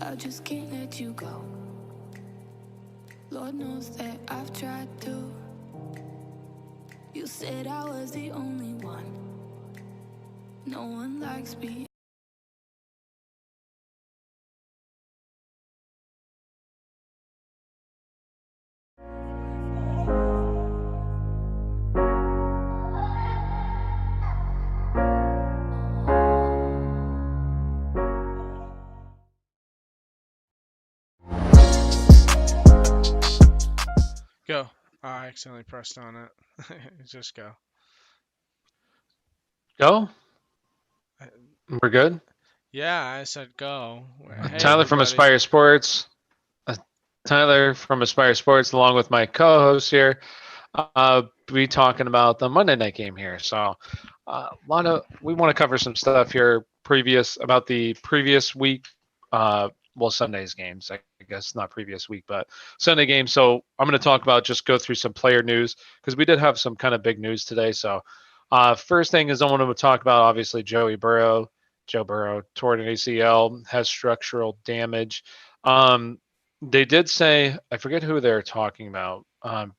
I just can't let you go. Lord knows that I've tried to. You said I was the only one. No one likes me. Go. Oh, I accidentally pressed on it. Just go. Go? We're good? Yeah, I said go. Hey, Tyler from everybody. Aspire Sports. Tyler from Aspire Sports, along with my co-host here, be talking about the Monday night game here. So, we want to cover some stuff here about the previous week. Sunday's games, I guess not previous week, but Sunday game. So I'm going to talk about go through some player news because we did have some kind of big news today. So, first thing is I want to talk about obviously Joe Burrow toward an ACL, has structural damage. They did say, I forget who they're talking about,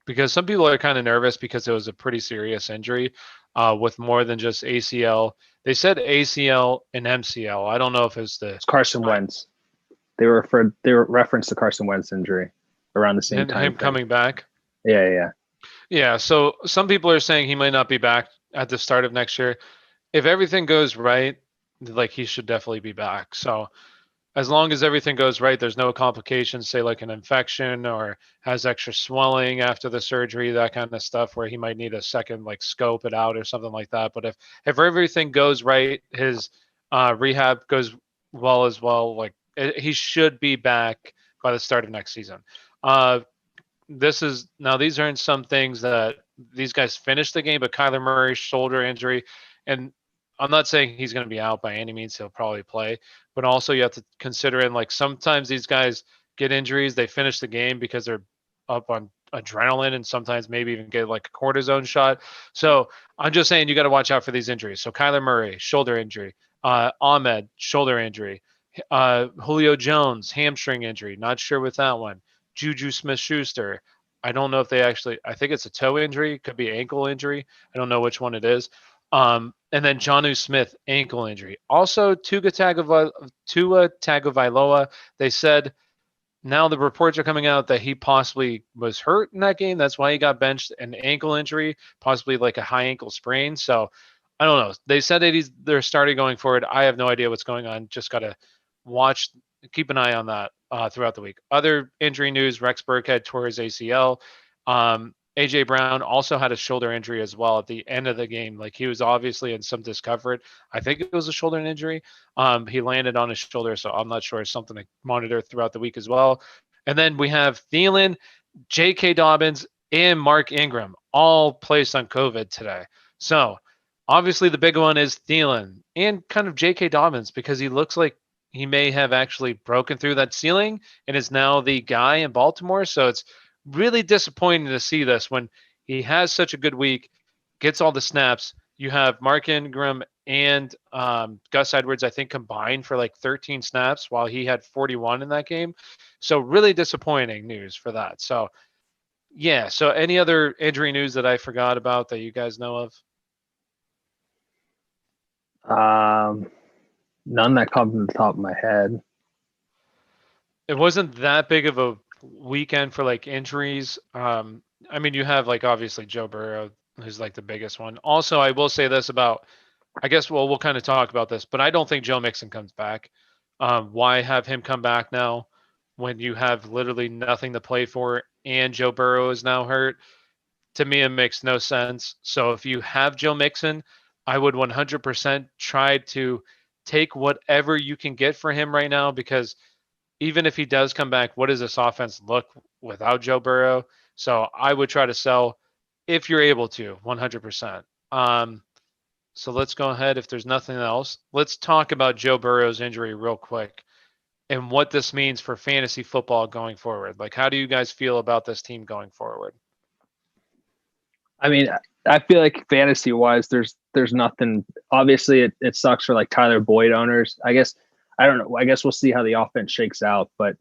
because some people are kind of nervous because it was a pretty serious injury with more than just ACL. They said ACL and MCL. I don't know if it's It's Carson Wentz. They referenced the Carson Wentz injury around the same time. Him coming back. Yeah. So some people are saying he might not be back at the start of next year. If everything goes right, like he should definitely be back. So as long as everything goes right, there's no complications, say like an infection or has extra swelling after the surgery, that kind of stuff where he might need a second like scope it out or something like that. But if everything goes right, his rehab goes well as well, like he should be back by the start of next season. These aren't some things that these guys finished the game, but Kyler Murray's shoulder injury, and I'm not saying he's going to be out by any means. He'll probably play, but also you have to consider in like sometimes these guys get injuries, they finish the game because they're up on adrenaline and sometimes maybe even get like a cortisone shot. So I'm just saying you got to watch out for these injuries. So Kyler Murray, shoulder injury, Ahmed, shoulder injury, Julio Jones, hamstring injury, not sure with that one. Juju Smith-Schuster, I don't know if I think it's a toe injury, could be ankle injury. I don't know which one it is. And then Jonnu Smith, ankle injury. Also, Tua Tagovailoa, they said now the reports are coming out that he possibly was hurt in that game. That's why he got benched, an ankle injury, possibly like a high ankle sprain. So I don't know. They said that they're starting going forward. I have no idea what's going on. Just got to keep an eye on that throughout the week. Other injury news, Rex Burkhead tore his ACL. AJ Brown also had a shoulder injury as well at the end of the game. Like he was obviously in some discomfort. I think it was a shoulder injury. He landed on his shoulder, so I'm not sure. It's something to monitor throughout the week as well. And then we have Thielen, J.K. Dobbins, and Mark Ingram all placed on COVID today. So obviously the big one is Thielen and kind of J.K. Dobbins because he looks like he may have actually broken through that ceiling and is now the guy in Baltimore. So it's really disappointing to see this when he has such a good week, gets all the snaps. You have Mark Ingram and Gus Edwards, I think, combined for like 13 snaps while he had 41 in that game. So really disappointing news for that. So yeah. So any other injury news that I forgot about that you guys know of? None that come to the top of my head. It wasn't that big of a weekend for like injuries. I mean, you have like obviously Joe Burrow, who's like the biggest one. Also, I will say this about, I guess, we'll kind of talk about this, but I don't think Joe Mixon comes back. Why have him come back now when you have literally nothing to play for and Joe Burrow is now hurt? To me, it makes no sense. So if you have Joe Mixon, I would 100% try to take whatever you can get for him right now because even if he does come back, what does this offense look without Joe Burrow? So I would try to sell if you're able to, 100%. So let's go ahead. If there's nothing else, let's talk about Joe Burrow's injury real quick and what this means for fantasy football going forward. Like, how do you guys feel about this team going forward? I mean, I feel like fantasy wise, there's nothing. Obviously, it sucks for like Tyler Boyd owners. I guess I don't know. I guess we'll see how the offense shakes out. But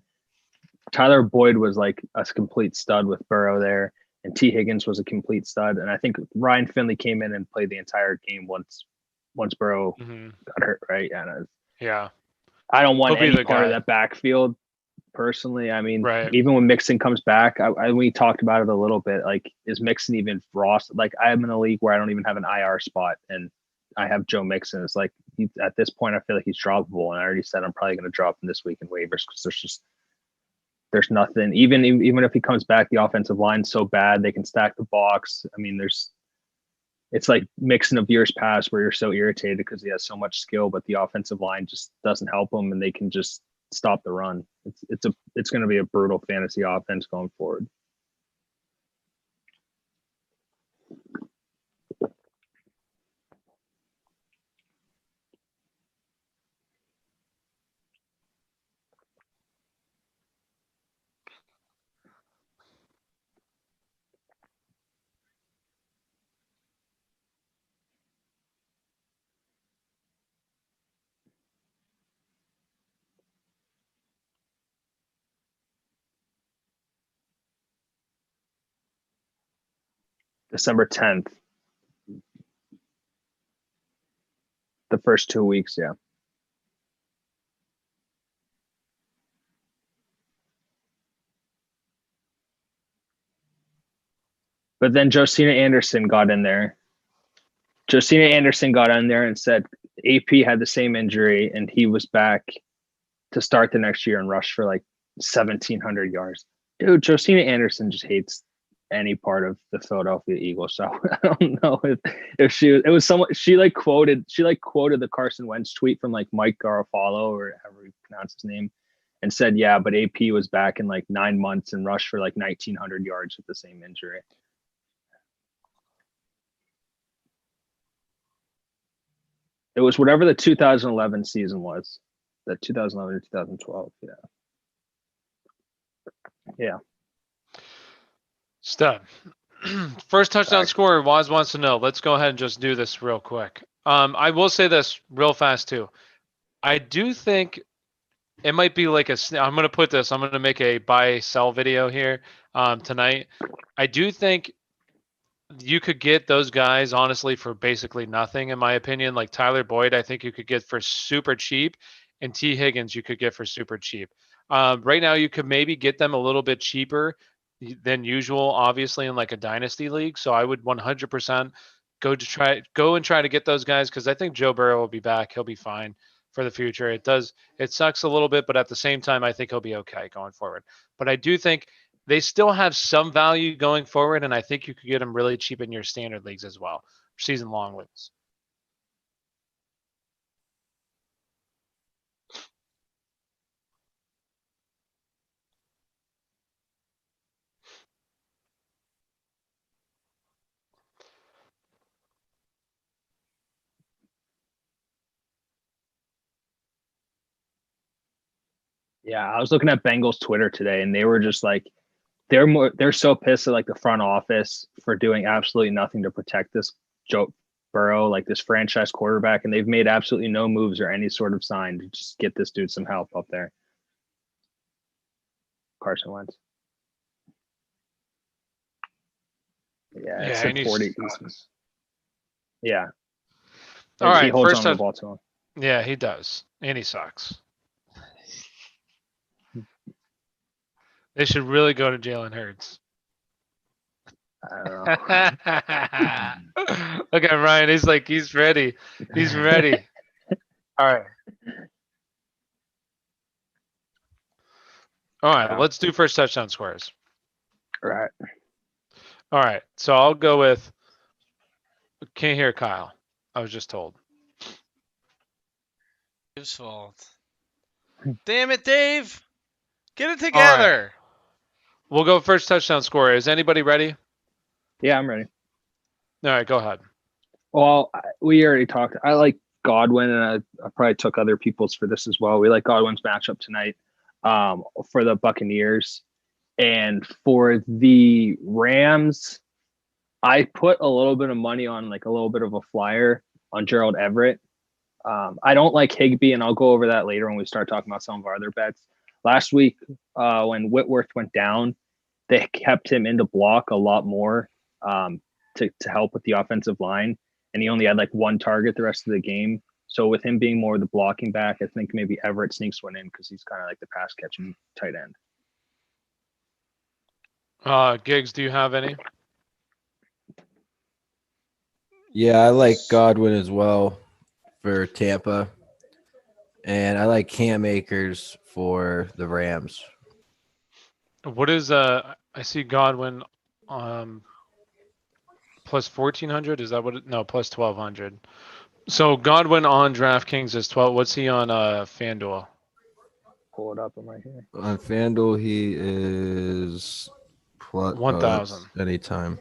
Tyler Boyd was like a complete stud with Burrow there, and T. Higgins was a complete stud. And I think Ryan Finley came in and played the entire game once Burrow got hurt, right? Yeah. I don't want He'll be any the part of guy. that backfield personally. I mean, Right. even when Mixon comes back, we talked about it a little bit. Like, is Mixon even roster? Like, I'm in a league where I don't even have an IR spot, and I have Joe Mixon. It's like at this point, I feel like he's droppable, and I already said I'm probably going to drop him this week in waivers because there's nothing. Even if he comes back, the offensive line's so bad they can stack the box. I mean, it's like Mixon of years past where you're so irritated because he has so much skill, but the offensive line just doesn't help him, and they can just stop the run. It's going to be a brutal fantasy offense going forward. December 10th. The first 2 weeks, yeah. But then Josina Anderson got in there. Josina Anderson got in there and said AP had the same injury and he was back to start the next year and rush for like 1,700 yards. Dude, Josina Anderson just hates any part of the Philadelphia Eagles. So I don't know if she quoted the Carson Wentz tweet from like Mike Garofalo or however you pronounce his name and said, yeah, but AP was back in like 9 months and rushed for like 1,900 yards with the same injury. It was whatever the 2011 season was. That 2011 or 2012. Yeah. Yeah. Stud. First touchdown scorer, Waz wants to know. Let's go ahead and just do this real quick. I will say this real fast too. I do think it might be like I'm going to make a buy sell video here tonight. I do think you could get those guys honestly for basically nothing, in my opinion. Like Tyler Boyd, I think you could get for super cheap, and T. Higgins you could get for super cheap. Right now, you could maybe get them a little bit cheaper than usual, obviously in like a dynasty league. So I would 100% go and try to get those guys because I think Joe Burrow will be back. He'll be fine for the future. It sucks a little bit, but at the same time, I think he'll be okay going forward. But I do think they still have some value going forward, and I think you could get them really cheap in your standard leagues as well, season long leagues. Yeah, I was looking at Bengals Twitter today, and they were just like, they're so pissed at like the front office for doing absolutely nothing to protect this Joe Burrow, like this franchise quarterback, and they've made absolutely no moves or any sort of sign to just get this dude some help up there. Carson Wentz. Yeah, it's and 40. Yeah. All right, he holds first on to the ball too. Yeah, he does, and he sucks. They should really go to Jalen Hurts. I don't know. Look at Ryan. He's ready. He's ready. All right. All right. Let's do first touchdown squares. All right. All right. So I'll go with. Can't hear Kyle. I was just told. His fault. Damn it, Dave. Get it together. Right. We'll go first touchdown scorer. Is anybody ready? Yeah, I'm ready. All right, go ahead. Well, we already talked. I like Godwin, and I probably took other people's for this as well. We like Godwin's matchup tonight for the Buccaneers. And for the Rams, I put a little bit of money on like a little bit of a flyer on Gerald Everett I don't like Higbee, and I'll go over that later when we start talking about some of our other bets. Last week, when Whitworth went down, they kept him into block a lot more to help with the offensive line, and he only had like one target the rest of the game. So with him being more the blocking back, I think maybe Everett sneaks one in because he's kind of like the pass catching tight end. Giggs, do you have any? Yeah, I like Godwin as well for Tampa. And I like Cam Akers for the Rams. What is I see Godwin plus 1,400. Is that what no, plus 1,200. So Godwin on DraftKings is 12. What's he on FanDuel? Pull it up. I'm right here. On FanDuel, he is plus 1,000. Anytime.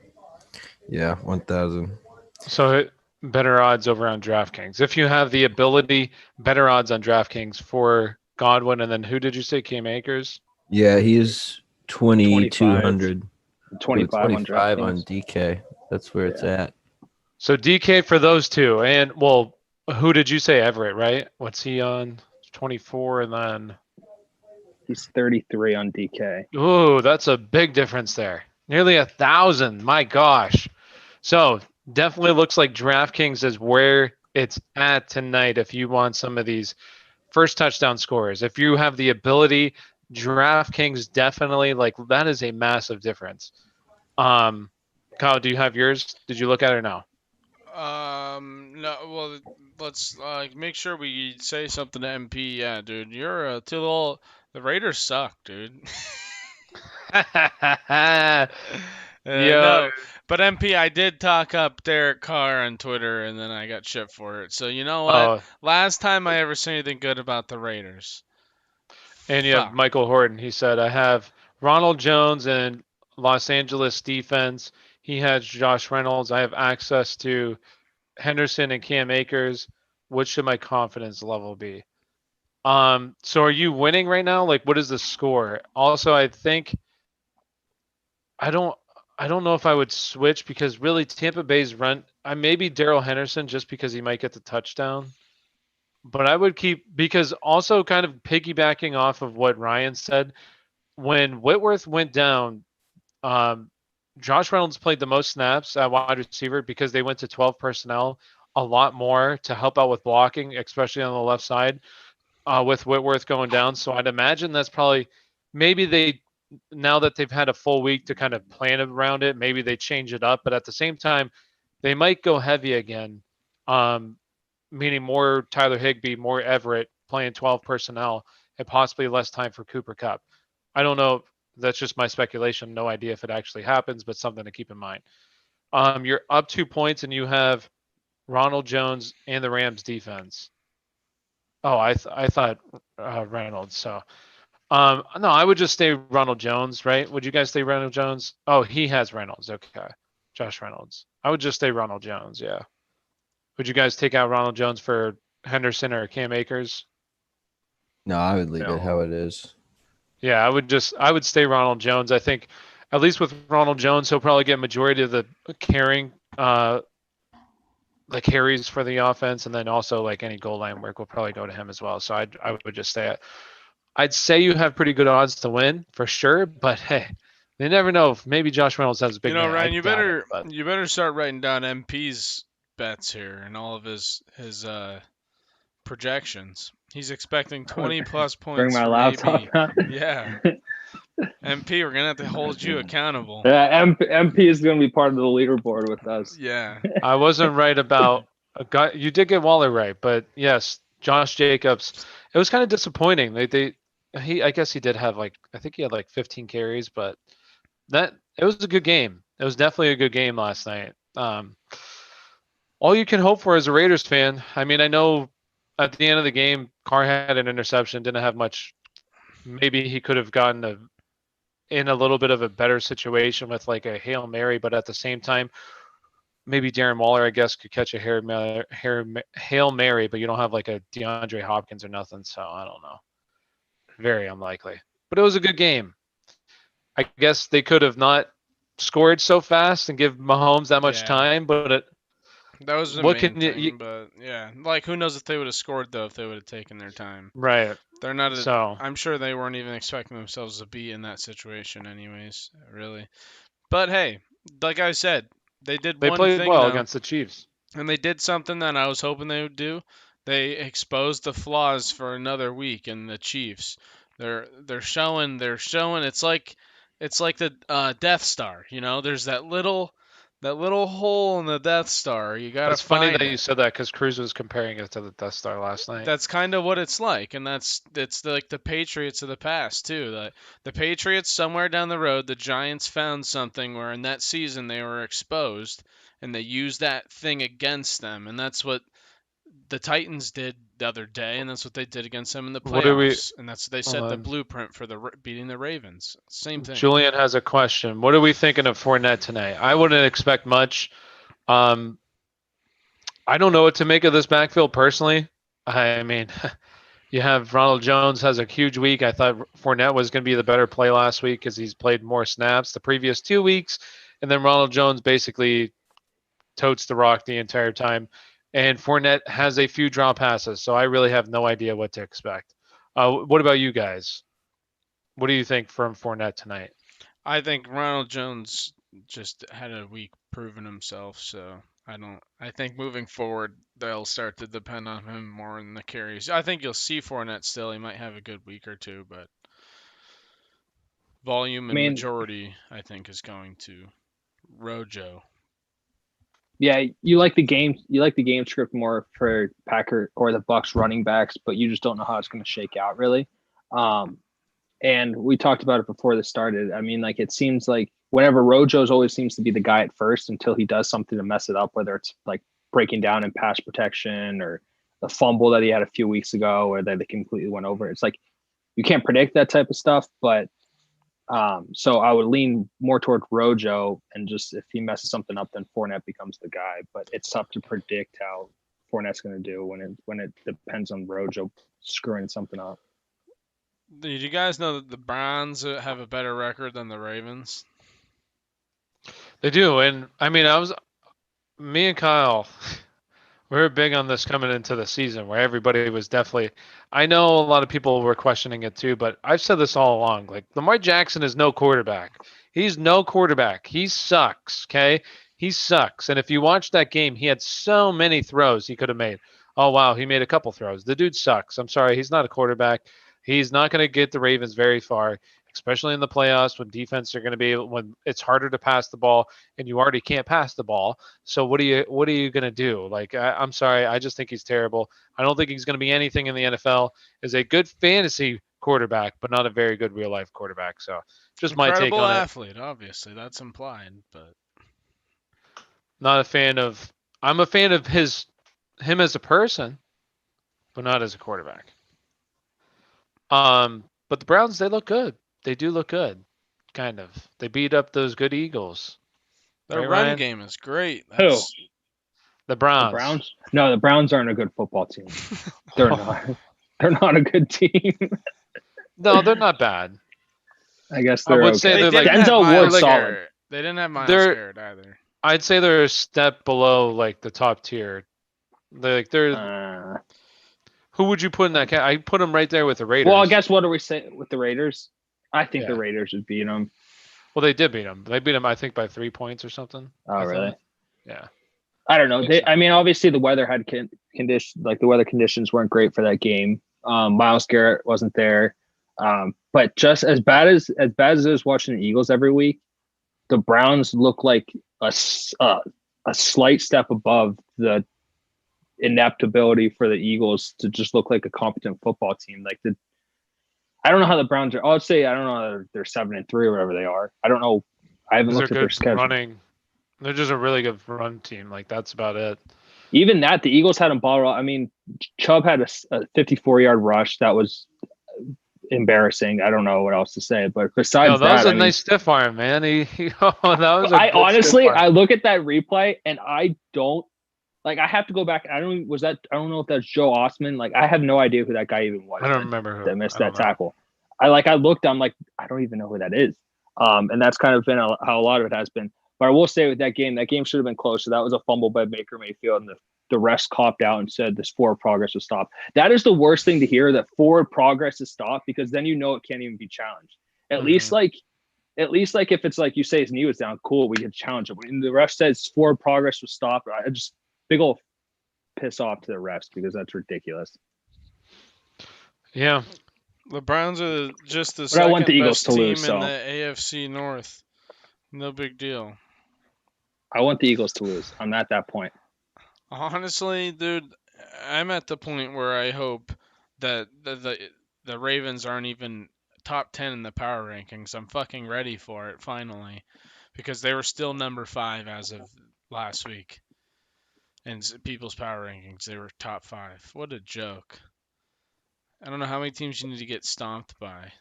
Yeah, 1,000. So better odds over on DraftKings. If you have the ability, better odds on DraftKings for Godwin. And then who did you say? Cam Akers? Yeah, he's 2,200. 25 on DK. That's where it's at. So DK for those two. And, well, who did you say? Everett, right? What's he on? 24 and then... He's 33 on DK. Ooh, that's a big difference there. Nearly 1,000. My gosh. So definitely looks like DraftKings is where it's at tonight if you want some of these first touchdown scorers. If you have the ability, DraftKings definitely, like, that is a massive difference. Kyle, do you have yours? Did you look at it now? No. Well, let's make sure we say something to MP. Yeah, dude, you're too little. The Raiders suck, dude. No, but MP, I did talk up Derek Carr on Twitter, and then I got shit for it. So you know what? Oh, Last time I ever said anything good about the Raiders. and you have Fuck. Michael Horton. He said, I have Ronald Jones and Los Angeles defense. He has Josh Reynolds. I have access to Henderson and Cam Akers. What should my confidence level be? So are you winning right now? Like, what is the score? Also, I think I don't know if I would switch because really Tampa Bay's run. I maybe Darrell Henderson just because he might get the touchdown. But I would keep because also kind of piggybacking off of what Ryan said, when Whitworth went down, Josh Reynolds played the most snaps at wide receiver because they went to 12 personnel a lot more to help out with blocking, especially on the left side, with Whitworth going down. So I'd imagine that's probably maybe they now that they've had a full week to kind of plan around it, maybe they change it up. But at the same time, they might go heavy again, meaning more Tyler Higbee, more Everett playing 12 personnel, and possibly less time for Cooper Kupp. I don't know. That's just my speculation. No idea if it actually happens, but something to keep in mind. You're up 2 points, and you have Ronald Jones and the Rams defense. Oh, I thought Reynolds. So, no, I would just stay Ronald Jones, right? Would you guys stay Ronald Jones? Oh, he has Reynolds. Okay, Josh Reynolds. I would just stay Ronald Jones. Yeah. Would you guys take out Ronald Jones for Henderson or Cam Akers? No, I would leave it how it is. Yeah, I would stay Ronald Jones. I think at least with Ronald Jones, he'll probably get majority of the carrying, the carries for the offense, and then also like any goal line work will probably go to him as well. So I would just stay at. I'd say you have pretty good odds to win for sure, but hey, they never know. Maybe Josh Reynolds has a big. You know, man. Ryan, you better start writing down MP's bets here and all of his projections. He's expecting 20 plus points. Bring my laptop out. Yeah. MP, we're gonna have to hold you accountable. Yeah, MP is gonna be part of the leaderboard with us. Yeah. I wasn't right about a guy. You did get Waller right, but yes, Josh Jacobs. It was kind of disappointing. I guess he did have I think he had 15 carries, but it was a good game. It was definitely a good game last night. All you can hope for as a Raiders fan. I mean, I know at the end of the game, Carr had an interception, didn't have much. Maybe he could have gotten in a little bit of a better situation with a Hail Mary, but at the same time, maybe Darren Waller, I guess, could catch a Hail Mary, but you don't have a DeAndre Hopkins or nothing, so I don't know. Very unlikely. But it was a good game. I guess they could have not scored so fast and give Mahomes that much time, but That was the What main can thing, but yeah, like who knows if they would have scored though if they would have taken their time. right? They're not. So I'm sure they weren't even expecting themselves to be in that situation, anyways. Really. But hey, like I said, they did they one played thing well though, against the Chiefs. and they did something that I was hoping they would do. They exposed the flaws for another week in the Chiefs. They're showing it's like the Death Star. You know, there's that little hole in the Death Star. You gotta That's funny find that you it. said that because Cruz was comparing it to the Death Star last night. That's kind of what it's like, and it's like the Patriots of the past too. The Patriots somewhere down the road, the Giants found something where in that season they were exposed, and they used that thing against them, and that's what the Titans did the other day, and that's what they did against them in the What do we? playoffs, and they Hold set the on. blueprint for beating the Ravens. Same thing. Julian has a question. What are we thinking of Fournette tonight? I wouldn't expect much. Um, I don't know what to make of this backfield personally. I mean, you have Ronald Jones has a huge week. I thought Fournette was going to be the better play last week because he's played more snaps the previous 2 weeks, and then Ronald Jones basically totes the rock the entire time. And Fournette has a few drop passes, so I really have no idea what to expect. What about you guys? What do you think from Fournette tonight? I think Ronald Jones just had a week proving himself, so I think moving forward they'll start to depend on him more in the carries. I think you'll see Fournette still. He might have a good week or two, but volume I and mean, majority I think is going to Rojo. yeah, you like the game script more for Packer or the Bucs running backs, but you just don't know how it's going to shake out really. Um, and we talked about it before this started. I mean, like it seems like whenever Rojo's always seems to be the guy at first until he does something to mess it up, whether it's like breaking down in pass protection or the fumble that he had a few weeks ago or that they completely went over. It's like you can't predict that type of stuff, but so I would lean more toward Rojo, and just if he messes something up, then Fournette becomes the guy. But it's tough to predict how Fournette's going to do when it depends on Rojo screwing something up. Did you guys know that the Browns have a better record than the Ravens? They do, and I mean, me and Kyle, we were big on this coming into the season, where everybody was definitely. I know a lot of people were questioning it too, but I've said this all along. Like Lamar Jackson is no quarterback. He's no quarterback. He sucks. Okay, he sucks. And if you watch that game, he had so many throws he could have made. Oh wow, he made a couple throws. The dude sucks. I'm sorry, he's not a quarterback. He's not going to get the Ravens very far, especially in the playoffs when defense are going to be when it's harder to pass the ball and you already can't pass the ball. So what are you going to do? Like I'm sorry, I just think he's terrible. I don't think he's going to be anything in the NFL. Is a good fantasy quarterback, but not a very good real life quarterback. So just my take Incredible on it. athlete, obviously that's implied, but Not a fan of. I'm a fan of him as a person, but not as a quarterback. But the Browns, they look good. They do look good, kind of. They beat up those good Eagles. their Right, run Ryan? game is great. Who? That's, The The Browns. Browns? No, the Browns aren't a good football team. They're not. They're not a good team. No, they're not bad. I guess I they're would okay. say they they're didn't like have Denzel Miles Ward's like- solid. Garrett. They didn't have Miles They're- Garrett either. I'd say they're a step below like the top tier. They're who would you put in that cat? I put them right there with the Raiders. Well, I guess what are we saying with the Raiders? I think Yeah. the Raiders would beat them. Well, they did beat them. They beat them, I think, by 3 points or something. Oh, I really? thought. Yeah. I don't know. Think so. I mean, obviously the weather had conditions, like the weather conditions weren't great for that game. Miles Garrett wasn't there. But just as bad as it is watching the Eagles every week, the Browns look like a slight step above the inept ability for the Eagles to just look like a competent football team. I don't know how the Browns are. I'll say I don't know. They're 7-3 or whatever they are. I don't know. I haven't They're looked at their good schedule. running. They're just a really good run team. Like that's about it. Even that, the Eagles had a ball. I mean, Chubb had a 54-yard rush that was embarrassing. I don't know what else to say, but besides No, that was a I mean, nice stiff arm, man. That was. I honestly, I look at that replay and I don't I have to go back. I don't know if that's Joe Osman. Like, I have no idea who that guy even was. I don't remember who that missed I don't that know. tackle. I looked. I'm like, I don't even know who that is. And that's kind of been how a lot of it has been. But I will say with that game should have been close. So that was a fumble by Baker Mayfield, and the refs copped out and said this forward progress was stopped. That is the worst thing to hear, that forward progress is stopped, because then it can't even be challenged. At least if it's like you say his knee was down, cool, we could challenge it. When the ref says forward progress was stopped, I just big old piss off to the refs, because that's ridiculous. Yeah. The Browns are just the But I want the second Eagles best to team lose, in so the AFC North. No big deal. I want the Eagles to lose. I'm at that point. Honestly, dude, I'm at the point where I hope that the Ravens aren't even top 10 in the power rankings. I'm fucking ready for it, finally. Because they were still number 5 as of last week. In people's power rankings, they were top 5. What a joke. I don't know how many teams you need to get stomped by.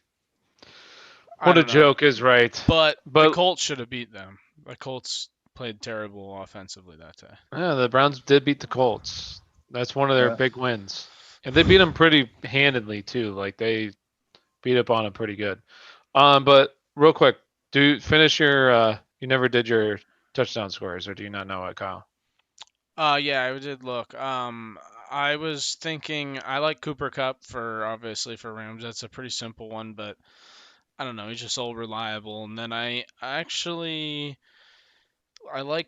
What a joke is right. But the Colts should have beat them. The Colts played terrible offensively that day. Yeah, the Browns did beat the Colts. That's one of their big wins. And they beat them pretty handedly too. Like they beat up on them pretty good. But real quick, finish your you never did your touchdown scores, or do you not know it, Kyle? Yeah, I did look. I was thinking I like Cooper Kupp obviously for Rams. That's a pretty simple one, but I don't know, he's just all reliable. And then I like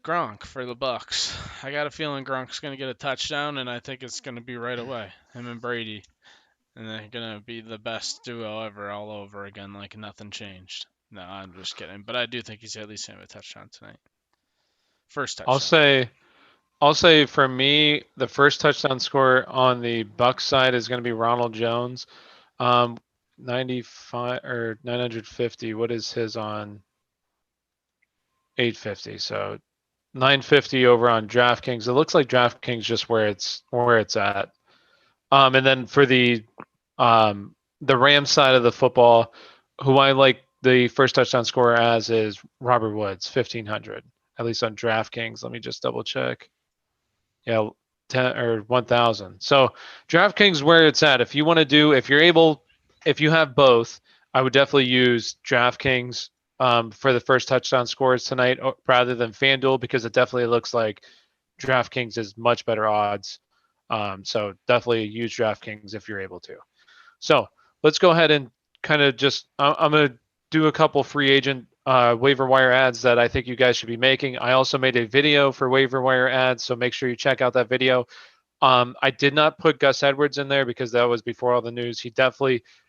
Gronk for the Bucs. I got a feeling Gronk's gonna get a touchdown, and I think it's gonna be right away. Him and Brady, and they're gonna be the best duo ever, all over again, like nothing changed. No, I'm just kidding, but I do think he's at least gonna have a touchdown tonight. First touchdown. I'll say for me, the first touchdown score on the Bucs side is going to be Ronald Jones, 95 or 950. What is his on 850? So 950 over on DraftKings. It looks like DraftKings just where it's at. And then for the Rams side of the football, who I like the first touchdown scorer as is Robert Woods, 1,500, at least on DraftKings. Let me just double check. Yeah, 10 or 1,000. So DraftKings where it's at. If you have both, I would definitely use DraftKings for the first touchdown scores tonight rather than FanDuel, because it definitely looks like DraftKings is much better odds. So definitely use DraftKings if you're able to. So let's go ahead and kind of just I'm going to do a couple free agent waiver wire ads that I think you guys should be making. I also made a video for waiver wire ads, so make sure you check out that video. I did not put Gus Edwards in there because that was before all the news.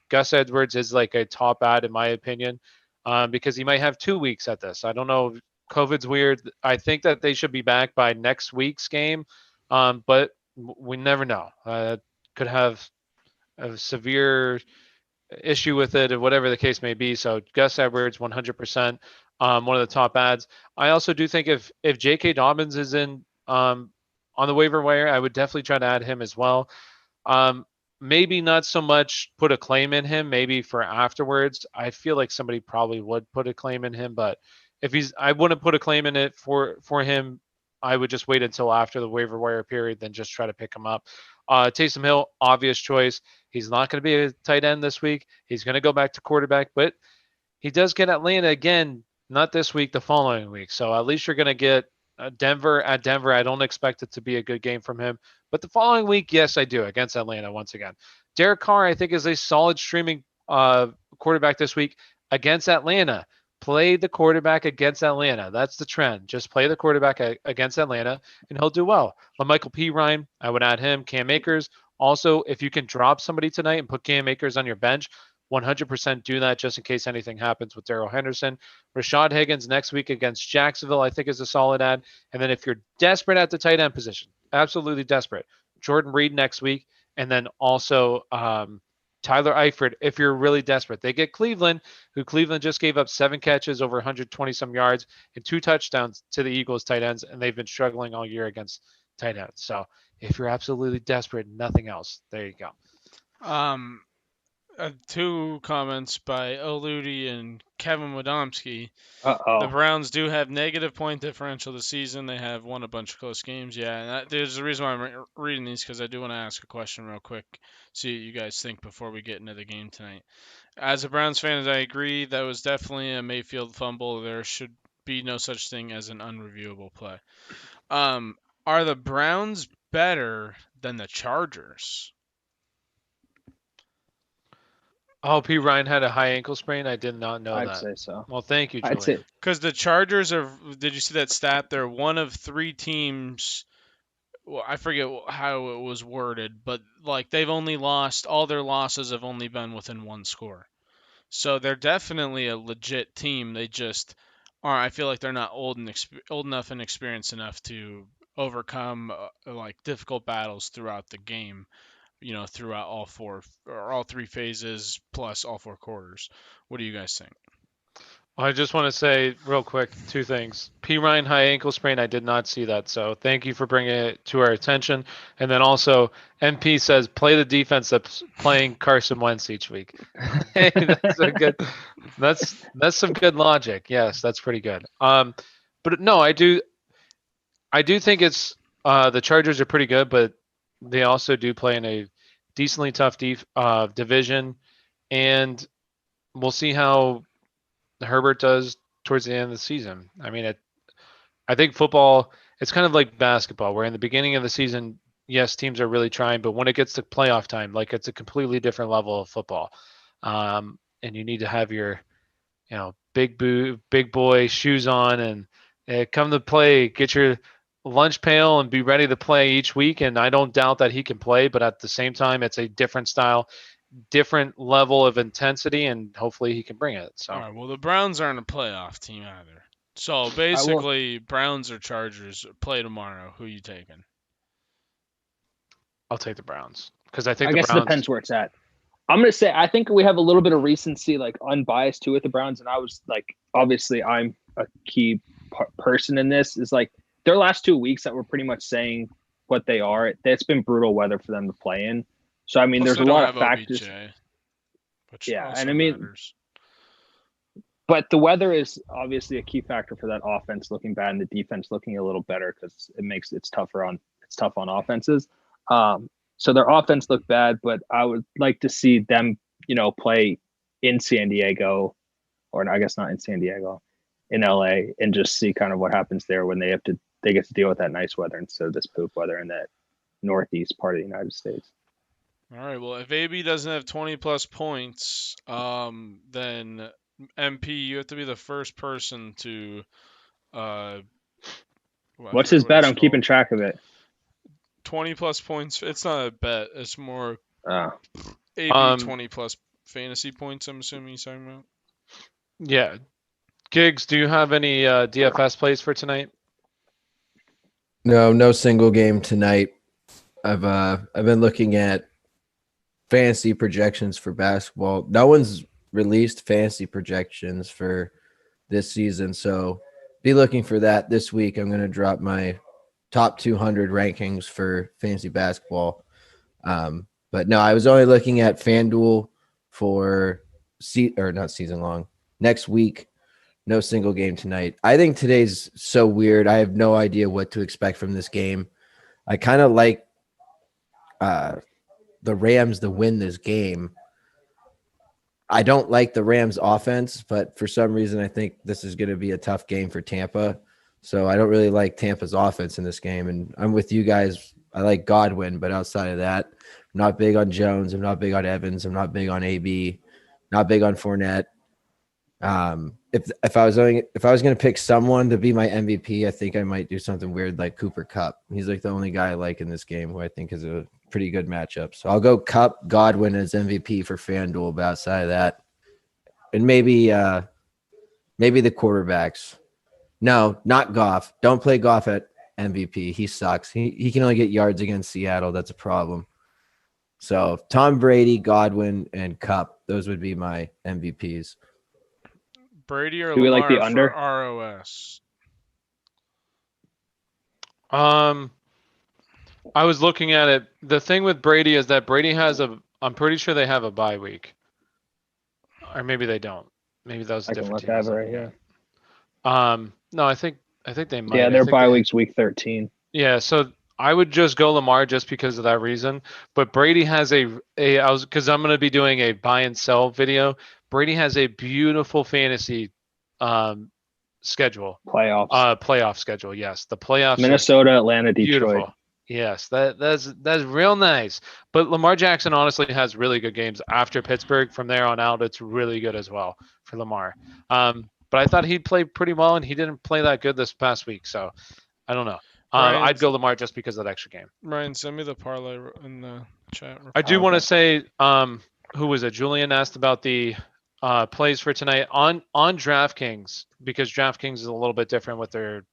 Gus Edwards is like a top ad in my opinion, because he might have 2 weeks at this. I don't know. COVID's weird. I think that they should be back by next week's game, but we never know. Could have a severe issue with it, or whatever the case may be. So Gus Edwards, 100%, one of the top ads. I also do think if J.K. Dobbins is in on the waiver wire, I would definitely try to add him as well. Maybe not so much put a claim in him, maybe for afterwards. I feel like somebody probably would put a claim in him, but I wouldn't put a claim in it for him. I would just wait until after the waiver wire period, then just try to pick him up. Taysom Hill, obvious choice. He's not going to be a tight end this week. He's going to go back to quarterback, but he does get Atlanta again, not this week, the following week. So at least you're going to get Denver at Denver. I don't expect it to be a good game from him, but the following week, yes, I do, against Atlanta once again. Derek Carr, I think, is a solid streaming quarterback this week against Atlanta. Play the quarterback against Atlanta. That's the trend. Just play the quarterback against Atlanta, and he'll do well. Michael P. Ryan, I would add him. Cam Akers. Also, if you can drop somebody tonight and put Cam Akers on your bench, 100% do that just in case anything happens with Darrell Henderson. Rashad Higgins next week against Jacksonville, I think, is a solid ad. And then if you're desperate at the tight end position, absolutely desperate, Jordan Reed next week. And then also Tyler Eifert, if you're really desperate. They get Cleveland, who Cleveland just gave up 7 catches, over 120-some yards, and 2 touchdowns to the Eagles tight ends, and they've been struggling all year against tight ends. So if you're absolutely desperate, nothing else, there you go. 2 comments by Oludi and Kevin Wadomski. Uh-oh. The Browns do have negative point differential this season. They have won a bunch of close games. Yeah, and there's a reason why I'm reading these, because I do want to ask a question real quick, see what you guys think before we get into the game tonight. As a Browns fan, I agree that was definitely a Mayfield fumble. There should be no such thing as an unreviewable play. Are the Browns better than the Chargers? Oh, P. Ryan had a high ankle sprain. I did not know I'd that. say so. Well, thank you, I'd Julian. say Because the Chargers are. Did you see that stat? They're one of 3 teams. Well, I forget how it was worded, but like they've only lost, all their losses have only been within 1 score. So they're definitely a legit team. They just are. I feel like they're not old enough and experienced enough to overcome like difficult battles throughout the game. Throughout all 4 or all 3 phases plus all 4 quarters. What do you guys think? I just want to say real quick 2 things. P. Ryan high ankle sprain. I did not see that, so thank you for bringing it to our attention. And then also, MP says play the defense that's playing Carson Wentz each week. Hey, that's a good. That's some good logic. Yes, that's pretty good. But no, I do think it's the Chargers are pretty good, but they also do play in a decently tough division, and we'll see how Herbert does towards the end of the season. I mean, I think football, it's kind of like basketball, where in the beginning of the season, yes, teams are really trying, but when it gets to playoff time, like it's a completely different level of football. And you need to have your, big boy shoes on and come to play, get your lunch pail and be ready to play each week. And I don't doubt that he can play, but at the same time, it's a different style, different level of intensity, and hopefully he can bring it. So, All right. Well, the Browns aren't a playoff team either. So I will. basically, Browns or Chargers play tomorrow. Who you taking? I'll take the Browns because I think I the guess it Browns. depends where it's at. I'm gonna say I think we have a little bit of recency, like unbiased too, with the Browns, and I was like, obviously, I'm a key person in this. Is like their last 2 weeks that were pretty much saying what they are. It's been brutal weather for them to play in. So I mean, Plus, there's they a don't lot have of factors. OBJ, which Yeah, also and I mean, matters. but the weather is obviously a key factor for that offense looking bad and the defense looking a little better because it's tough on offenses. So their offense looked bad, but I would like to see them, play in San Diego, or I guess not in San Diego, in LA, and just see kind of what happens there when they get to deal with that nice weather instead of this poop weather in that northeast part of the United States. All right. Well, if AB doesn't have 20 plus points, then MP, you have to be the first person to. What's his bet? I'm keeping track of it. 20 plus points. It's not a bet. It's more Oh. AB 20 plus fantasy points. I'm assuming he's talking about. Yeah, Giggs, do you have any DFS plays for tonight? No single game tonight. I've been looking at fantasy projections for basketball. No one's released fantasy projections for this season, so be looking for that this week. I'm going to drop my top 200 rankings for fantasy basketball. But no, I was only looking at FanDuel for not season long. Next week, no single game tonight. I think today's so weird. I have no idea what to expect from this game. I kind of like the Rams to win this game. I don't like the Rams offense, but for some reason I think this is going to be a tough game for Tampa. So I don't really like Tampa's offense in this game. And I'm with you guys. I like Godwin, but outside of that, I'm not big on Jones. I'm not big on Evans. I'm not big on AB. Not big on Fournette. If I was going to pick someone to be my MVP, I think I might do something weird like Cooper Kupp. He's like the only guy I like in this game who I think is a pretty good matchup. So I'll go Kupp, Godwin as MVP for FanDuel. But outside of that, and maybe the quarterbacks. No, not Goff. Don't play Goff at MVP. He sucks. He can only get yards against Seattle. That's a problem. So Tom Brady, Godwin, and Kupp. Those would be my MVPs. Brady or Do we Lamar like the under? for ROS? I was looking at it. The thing with Brady is that Brady I'm pretty sure they have a bye week. Or maybe they don't. Maybe that was a different team. I can look at it right here. No, I think they might. Yeah, their bye week's week 13. Yeah, so I would just go Lamar just because of that reason. But Brady has because I'm going to be doing a buy and sell video. Brady has a beautiful fantasy schedule. Playoffs. Playoff schedule. Yes, the playoffs. Minnesota, Atlanta, Beautiful. Detroit. Yes, that's real nice. But Lamar Jackson honestly has really good games after Pittsburgh. From there on out, it's really good as well for Lamar. But I thought he played pretty well, and he didn't play that good this past week. So I don't know. I'd go Lamar just because of that extra game. Ryan, send me the parlay in the chat. I do want to say, who was it? Julian asked about the plays for tonight on DraftKings, because DraftKings is a little bit different with their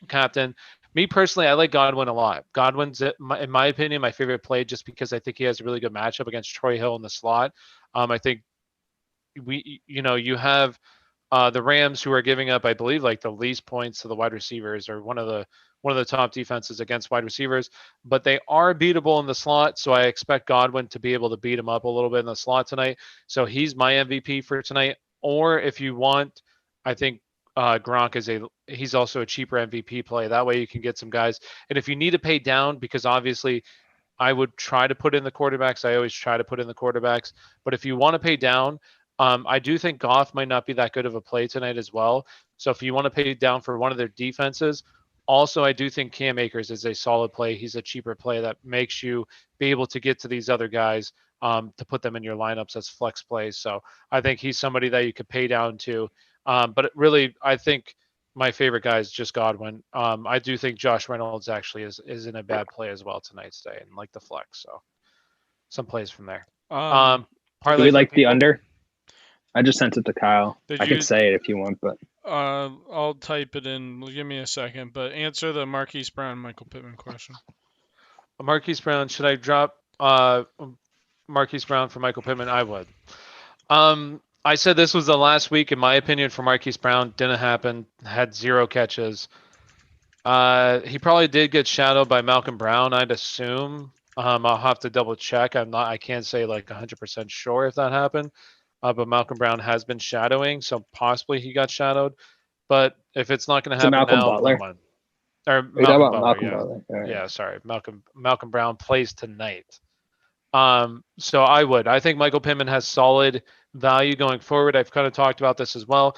captain. Me personally, I like Godwin a lot. Godwin's, in my opinion, my favorite play, just because I think he has a really good matchup against Troy Hill in the slot. I think you have the Rams, who are giving up, I believe, like the least points to the wide receivers, or one of the top defenses against wide receivers, but they are beatable in the slot. So I expect Godwin to be able to beat him up a little bit in the slot tonight. So he's my MVP for tonight. Or if you want, I think Gronk he's also a cheaper MVP play. That way you can get some guys. And if you need to pay down, because obviously I would try to put in the quarterbacks. I always try to put in the quarterbacks. But if you want to pay down, I do think Goff might not be that good of a play tonight as well. So if you want to pay down for one of their defenses, also I do think Cam Akers is a solid play. He's a cheaper play that makes you be able to get to these other guys to put them in your lineups as flex plays. So I think he's somebody that you could pay down to. But really, I think my favorite guy is just Godwin. I do think Josh Reynolds actually is in a bad play as well tonight's day, and like the flex. So some plays from there. Do we like the under? I just sent it to Kyle. I can say it if you want, but I'll type it in. Give me a second. But answer the Marquise Brown, Michael Pittman question. Marquise Brown, should I drop Marquise Brown for Michael Pittman? I would. I said this was the last week, in my opinion, for Marquise Brown. Didn't happen. Had 0 catches. He probably did get shadowed by Malcolm Brown, I'd assume. I'll have to double check. I can't say like 100% sure if that happened. But Malcolm Brown has been shadowing, so possibly he got shadowed. But if it's not going to happen Malcolm now, Butler? Or Malcolm yeah. Butler. Right. Yeah, sorry. Malcolm Brown plays tonight. So I think Michael Pittman has solid value going forward. I've kind of talked about this as well.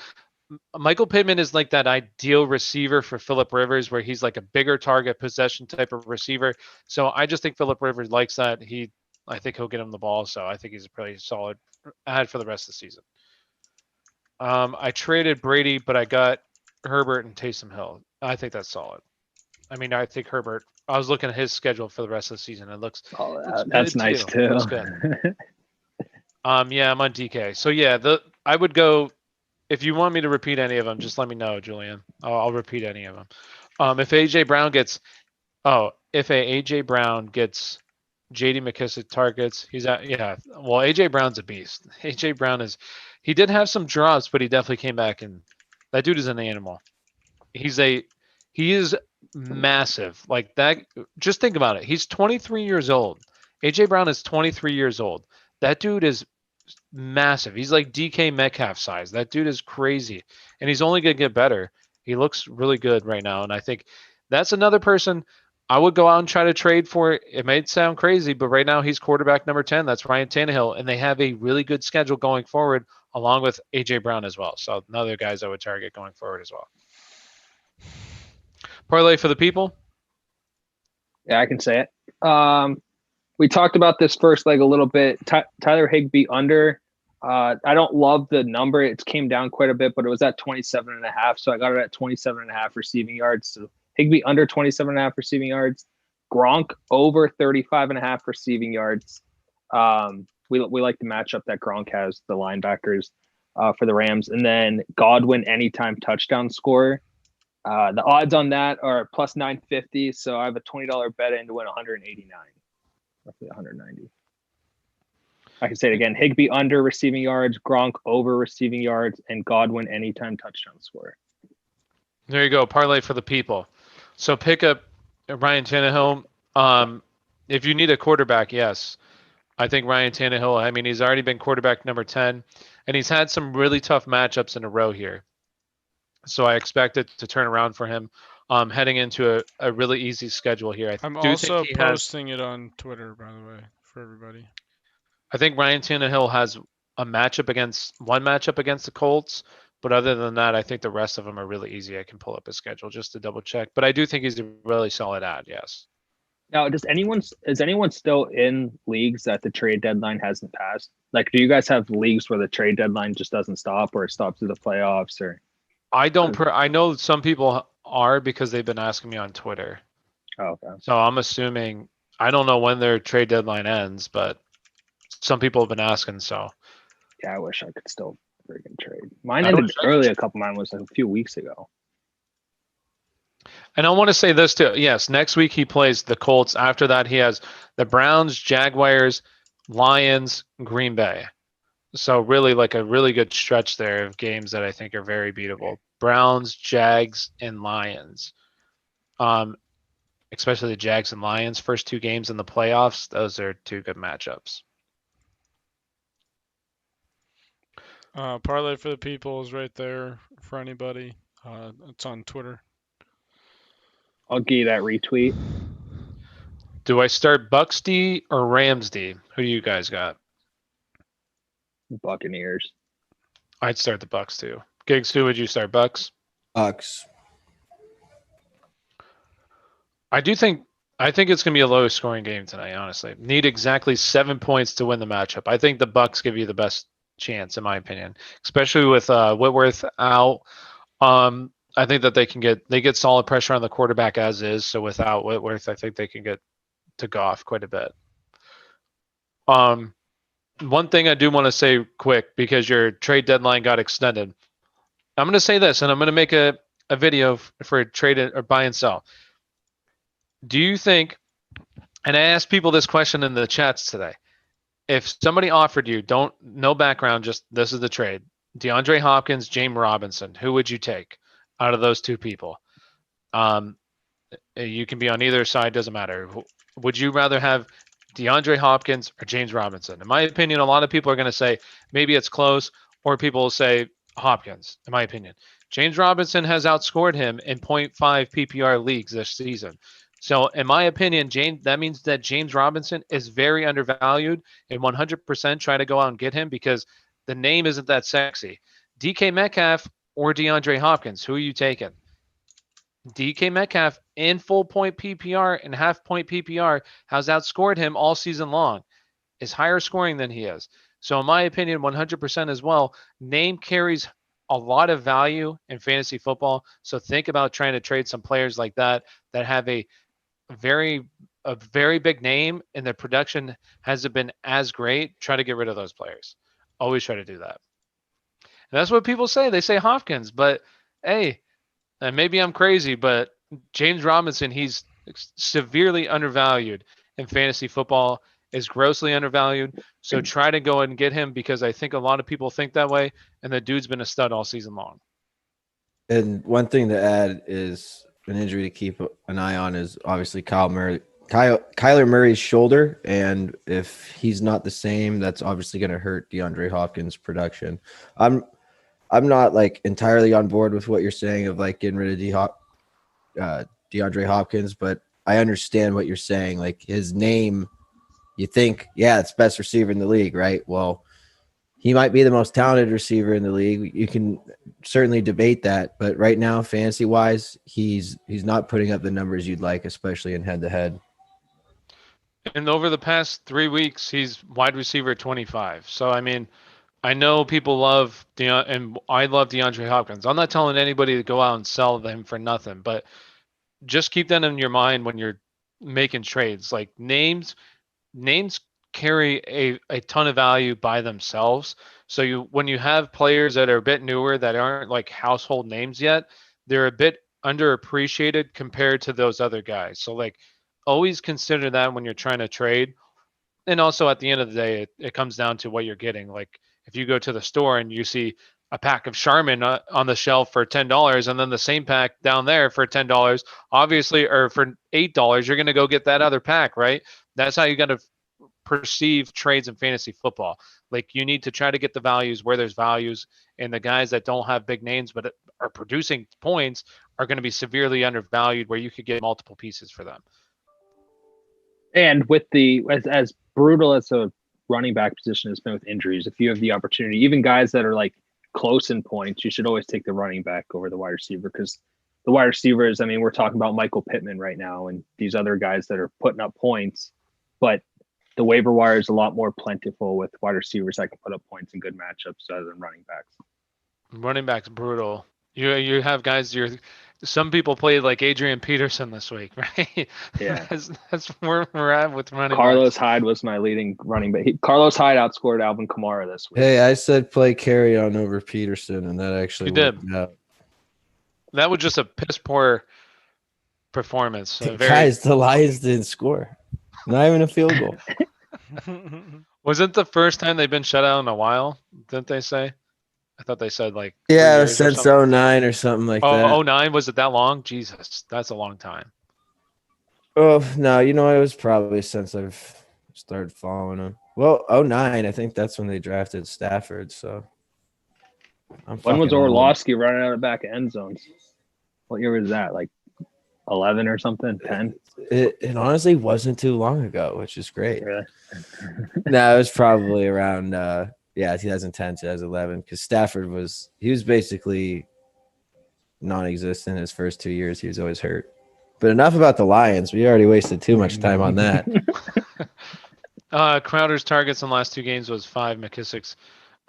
Michael Pittman is like that ideal receiver for Phillip Rivers, where he's like a bigger target possession type of receiver. So I just think Phillip Rivers likes that. I think he'll get him the ball. So I think he's a pretty solid ad for the rest of the season. I traded Brady, but I got Herbert and Taysom Hill. I think that's solid. I mean, I think Herbert. I was looking at his schedule for the rest of the season. It looks. That's nice too. Looks good. Yeah, I'm on DK. So yeah, I would go. If you want me to repeat any of them, just let me know, Julian. I'll repeat any of them. If AJ Brown gets J.D. McKissic targets, he's at Well, AJ Brown's a beast. AJ Brown he did have some drops, but he definitely came back, and that dude is an animal. He is massive. Like that. Just think about it. He's 23 years old. AJ Brown is 23 years old. That dude is massive. He's like DK Metcalf size. That dude is crazy, and he's only gonna get better. He looks really good right now, and I think that's another person I would go out and try to trade for. It may sound crazy, but right now he's quarterback number 10. That's Ryan Tannehill, and they have a really good schedule going forward, along with AJ Brown as well. So another guys I would target going forward as well. Parlay for the people. Yeah, I can say it. We talked about this first leg a little bit. Tyler Higbee under. I don't love the number. It came down quite a bit, but it was at 27.5. So I got it at 27.5 receiving yards. So Higbee under 27.5 receiving yards. Gronk over 35.5 receiving yards. We like the matchup that Gronk has, the linebackers for the Rams. And then Godwin anytime touchdown scorer. The odds on that are plus 950. So I have a $20 bet in to win 189. Roughly 190. I can say it again. Higbee under receiving yards, Gronk over receiving yards, and Godwin anytime touchdown scorer. There you go. Parlay for the people. So pick up Ryan Tannehill. If you need a quarterback, yes. I think Ryan Tannehill, I mean, he's already been quarterback number 10, and he's had some really tough matchups in a row here. So I expect it to turn around for him heading into a really easy schedule here. I'm also posting it on Twitter, by the way, for everybody. I think Ryan Tannehill has one matchup against the Colts, But other than that, I think the rest of them are really easy. I can pull up his schedule just to double check. But I do think he's a really solid ad. Yes. Now, is anyone still in leagues that the trade deadline hasn't passed? Like, do you guys have leagues where the trade deadline just doesn't stop, or it stops at the playoffs, or? I don't. I know some people are because they've been asking me on Twitter. Oh, okay. So I'm assuming I don't know when their trade deadline ends, but some people have been asking. So Yeah, I wish I could still freaking trade. Mine I don't ended early. A couple of mine was a few weeks ago. And I want to say this too. Yes, next week he plays the Colts. After that, he has the Browns, Jaguars, Lions, Green Bay. So really like a really good stretch there of games that I think are very beatable. Browns, Jags, and Lions. Especially the Jags and Lions first two games in the playoffs. Those are two good matchups. Parlay for the people is right there for anybody. It's on Twitter. I'll give you that retweet. Do I start Bucs D or Rams D? Who do you guys got? Buccaneers. I'd start the Bucs too. Gigs, who would you start? Bucs? Bucs. I think it's going to be a low scoring game tonight, honestly. Need exactly 7 points to win the matchup. I think the Bucs give you the best chance, in my opinion, especially with Whitworth out. I think that they get solid pressure on the quarterback as is. So without Whitworth, I think they can get to Goff quite a bit. One thing I do want to say quick, because your trade deadline got extended. I'm going to say this, and I'm going to make a video for trade or buy and sell. Do you think, and I asked people this question in the chats today, if somebody offered you, no background, just this is the trade, DeAndre Hopkins, James Robinson, who would you take out of those two people? You can be on either side, doesn't matter. Would you rather have DeAndre Hopkins or James Robinson? In my opinion, a lot of people are going to say maybe it's close, or people will say Hopkins, in my opinion. James Robinson has outscored him in 0.5 PPR leagues this season. So in my opinion, that means that James Robinson is very undervalued, and 100% try to go out and get him because the name isn't that sexy. DK Metcalf or DeAndre Hopkins, who are you taking? DK Metcalf in full point PPR and half point PPR has outscored him all season long, is higher scoring than he is. So in my opinion, 100% as well, name carries a lot of value in fantasy football. So think about trying to trade some players like that have a very big name and their production hasn't been as great. Try to get rid of those players. Always try to do that. And that's what people say. They say Hopkins, but hey, and maybe I'm crazy, but James Robinson, he's severely undervalued in fantasy football, is grossly undervalued. So try to go and get him because I think a lot of people think that way, and the dude's been a stud all season long. And one thing to add is an injury to keep an eye on is obviously Kyler Murray's shoulder, and if he's not the same, that's obviously going to hurt DeAndre Hopkins' production. I'm not like entirely on board with what you're saying of like getting rid of DeAndre Hopkins, but I understand what you're saying. Like his name, you think, yeah, it's best receiver in the league, right? Well, he might be the most talented receiver in the league. You can certainly debate that, but right now, fantasy wise, he's not putting up the numbers you'd like, especially in head to head. And over the past 3 weeks, he's wide receiver 25. So I mean, I know people love and I love DeAndre Hopkins. I'm not telling anybody to go out and sell them for nothing, but just keep that in your mind when you're making trades. Like names carry a ton of value by themselves. So when you have players that are a bit newer that aren't like household names yet, they're a bit underappreciated compared to those other guys. So like always consider that when you're trying to trade. And also at the end of the day, it comes down to what you're getting. Like if you go to the store and you see a pack of Charmin on the shelf for $10 and then the same pack down there for $10, obviously, or for $8, you're going to go get that other pack, right? That's how you got to perceive trades in fantasy football. Like you need to try to get the values where there's values, and the guys that don't have big names but are producing points are going to be severely undervalued where you could get multiple pieces for them. And with as brutal as a running back position has been with injuries, if you have the opportunity, even guys that are like close in points, you should always take the running back over the wide receiver, because the wide receivers, I mean, we're talking about Michael Pittman right now and these other guys that are putting up points, but the waiver wire is a lot more plentiful with wide receivers that can put up points in good matchups rather than running backs. Running back's brutal. You have guys. Some people played like Adrian Peterson this week, right? Yeah. that's where we're at with running Carlos backs. Hyde was my leading running back. Carlos Hyde outscored Alvin Kamara this week. Hey, I said play carry on over Peterson, and that actually You did. worked out. That was just a piss poor performance. Guys, the Lions didn't score. Not even a field goal. Wasn't the first time they've been shut out in a while? Didn't they say? I thought they said like 3 Yeah, years or since something. 09 or something like that. Oh, 09, was it that long? Jesus, that's a long time. Oh, no, it was probably since I've started following them. Well, 09, I think that's when they drafted Stafford, so. When was Orlovsky running out of the back of end zones? What year was that? Like 11 or something? 10? It honestly wasn't too long ago, which is great. Really? No, it was probably around 2010, 2011, because Stafford was basically non-existent his first 2 years. He was always hurt. But enough about the Lions. We already wasted too much time on that. Crowder's targets in the last 2 games was 5, McKissick's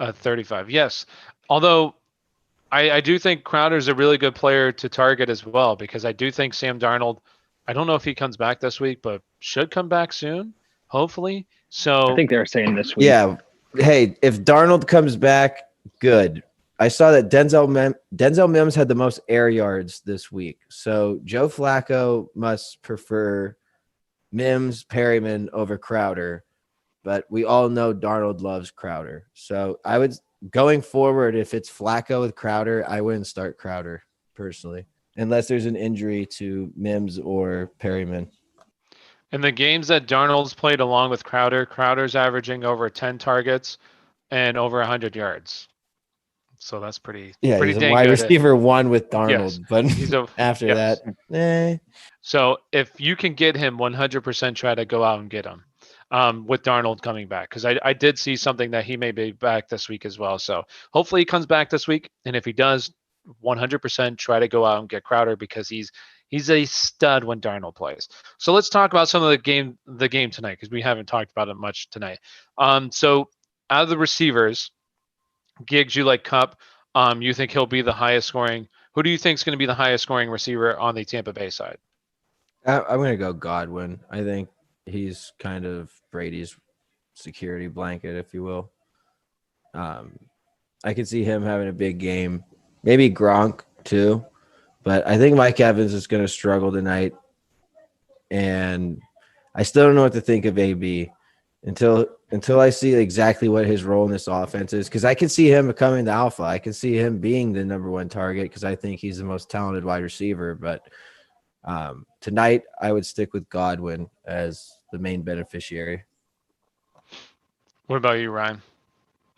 35. Yes, although I do think Crowder's a really good player to target as well, because I do think Sam Darnold, I don't know if he comes back this week, but should come back soon, hopefully. So I think they're saying this week. Yeah. Hey, if Darnold comes back, good. I saw that Denzel Mims had the most air yards this week. So Joe Flacco must prefer Mims, Perryman over Crowder. But we all know Darnold loves Crowder. So I would, going forward, if it's Flacco with Crowder, I wouldn't start Crowder personally, unless there's an injury to Mims or Perryman. in the games that Darnold's played along with Crowder, Crowder's averaging over 10 targets and over 100 yards. So that's pretty He's dang a wide good. receiver one with Darnold, Yes, but after yes. that, So if you can get him, 100% try to go out and get him with Darnold coming back, because I did see something that he may be back this week as well. So hopefully he comes back this week, and if he does, 100% try to go out and get Crowder, because he's a stud when Darnold plays. So let's talk about some of the game tonight, because we haven't talked about it much tonight. So out of the receivers, Giggs, you like Kupp. You think he'll be the highest scoring. Who do you think is going to be the highest scoring receiver on the Tampa Bay side? I'm going to go Godwin. I think he's kind of Brady's security blanket, if you will. I could see him having a big game. Maybe Gronk too. But I think Mike Evans is going to struggle tonight. And I still don't know what to think of AB until I see exactly what his role in this offense is, because I can see him becoming the alpha. I can see him being the number one target, because I think he's the most talented wide receiver. But tonight, I would stick with Godwin as the main beneficiary. What about you, Ryan?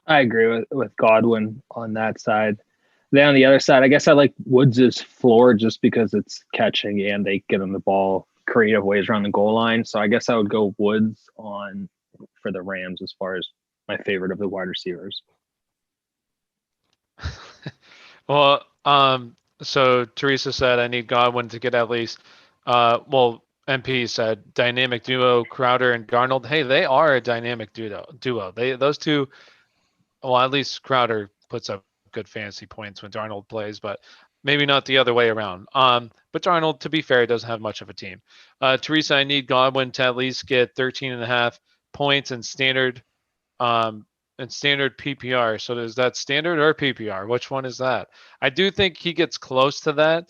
I agree with Godwin on that side. Then on the other side, I guess I like Woods' floor just because it's catching and they get him the ball creative ways around the goal line. So I guess I would go Woods for the Rams as far as my favorite of the wide receivers. Well, so Teresa said I need Godwin to get at least. MP said dynamic duo Crowder and Darnold. Hey, they are a dynamic duo. Those two. Well, at least Crowder puts up good fantasy points when Darnold plays, but maybe not the other way around. But Darnold, to be fair, doesn't have much of a team. Teresa, I need Godwin to at least get 13.5 points in standard PPR. So is that standard or PPR? Which one is that? I do think he gets close to that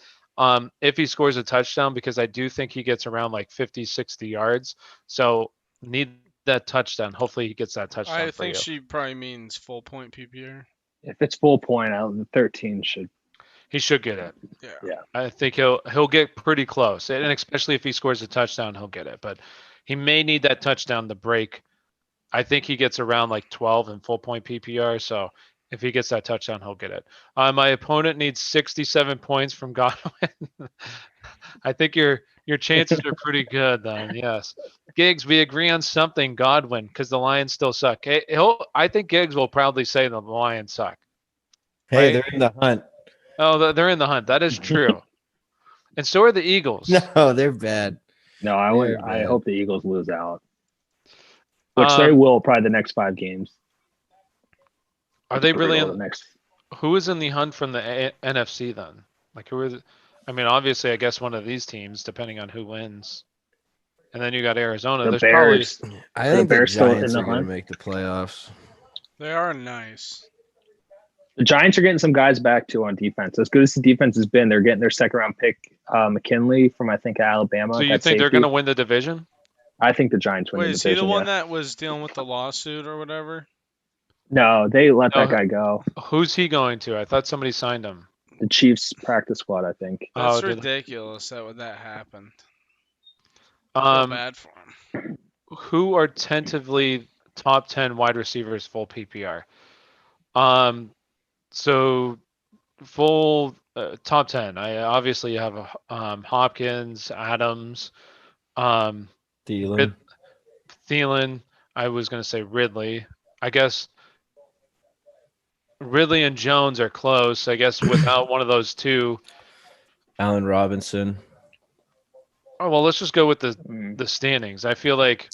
if he scores a touchdown, because I do think he gets around like 50, 60 yards. So need that touchdown. Hopefully he gets that touchdown. I think she probably means full point PPR. If it's full point out, the 13 should. He should get it. Yeah. I think he'll get pretty close, and especially if he scores a touchdown, he'll get it. But he may need that touchdown to break. I think he gets around like 12 in full point PPR. So if he gets that touchdown, he'll get it. My opponent needs 67 points from Godwin. I think your chances are pretty good then. Yes. Giggs, we agree on something, Godwin, because the Lions still suck. I think Giggs will probably say the Lions suck. Hey, Right? they're in the hunt. Oh, they're in the hunt. That is true. And so are the Eagles. No, they're bad. No, They're I bad. hope the Eagles lose out, which they will probably the next 5 games. Are they really Brutal, in? the next? Who is in the hunt from the NFC then? Like who is? I mean, obviously, I guess one of these teams, depending on who wins. And then you got Arizona. The There's Bears. I think the Bears still in Giants the are going to hunt? make the playoffs. They are nice. The Giants are getting some guys back too on defense. As good as the defense has been, they're getting their 2nd-round pick, McKinley from I think Alabama. So you think they're going to win the division? I think the Giants win Wait, the is division. he the one yeah. that was dealing with the lawsuit or whatever? No, they let No. that guy go. Who's he going to? I thought somebody signed him. The Chiefs practice squad, I think. That's Oh, did- ridiculous that happened. I feel bad for him. Who are tentatively top 10 wide receivers full PPR? So full top 10. I obviously have Hopkins, Adams, Thielen. Thielen. I was going to say Ridley. I guess Ridley and Jones are close. I guess without one of those two. Allen Robinson. Oh well, let's just go with the standings. I feel like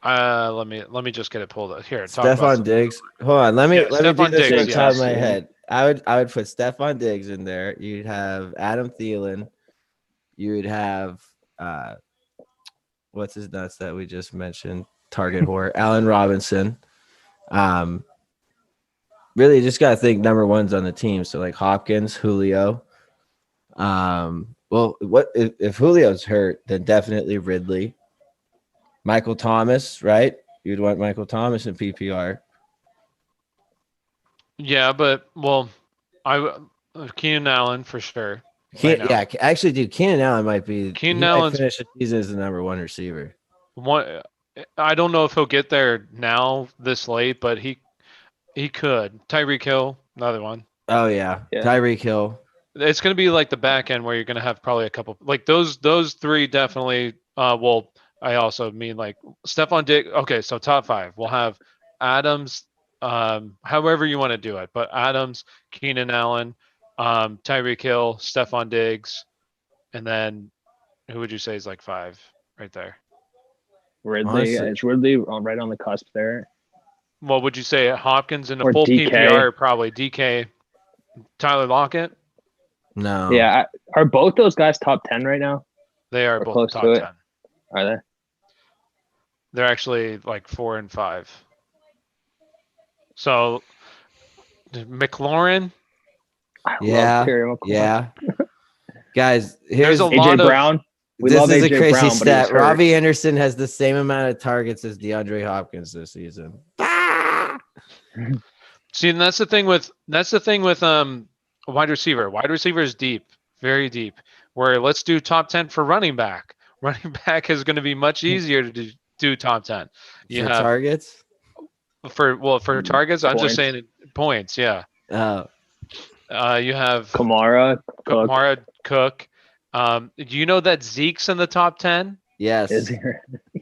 let me just get it pulled up here. talk about Stephon some- Diggs. Hold on. Let me do Stephon this Diggs, from the top of my yes. head. I would put Stephon Diggs in there. You'd have Adam Thielen. You would have what's his nuts that we just mentioned? Target whore. Allen Robinson. Really just gotta think number ones on the team. So like Hopkins, Julio. Well, what if Julio's hurt, then definitely Ridley. Michael Thomas, right? You'd want Michael Thomas in PPR. Yeah, but well, Keenan Allen for sure. right now. Yeah, actually, dude, Keenan Allen might be. Keenan he might Allen's- finish the season as the number one receiver. I don't know if he'll get there now this late, but he could. Tyreek Hill, another one. Oh yeah, Yeah. Tyreek Hill. It's going to be like the back end where you're going to have probably a couple like those three definitely. Well, I also mean like Stephon Diggs. Okay, so top 5. We'll have Adams. However you want to do it, but Adams, Keenan Allen, Tyreek Hill, Stephon Diggs, and then who would you say is like 5 right there? Ridley. Honestly. Is Ridley right on the cusp there? What would you say? Hopkins in a Or full DK. PPR, probably DK, Tyler Lockett. No. Yeah. Are both those guys top 10 right now? They are Or both close top to it. 10. Are they? They're actually like 4 and 5. So McLaurin, I Yeah, love Terry McLaurin. Yeah. Guys, There's here's a AJ lot of- Brown. We this love is a AJ crazy Brown, but he was stat. hurt. Robbie Anderson has the same amount of targets as DeAndre Hopkins this season. see, and that's the thing with wide receiver. Wide receiver is deep, very deep. Where let's do top 10 for running back. Running back is going to be much easier to do top 10. You For have targets? for targets. I'm just Points. saying points. Yeah. Oh, You have Kamara. Cook. Kamara, Cook. Do you know that Zeke's in the top 10? yes. Is he?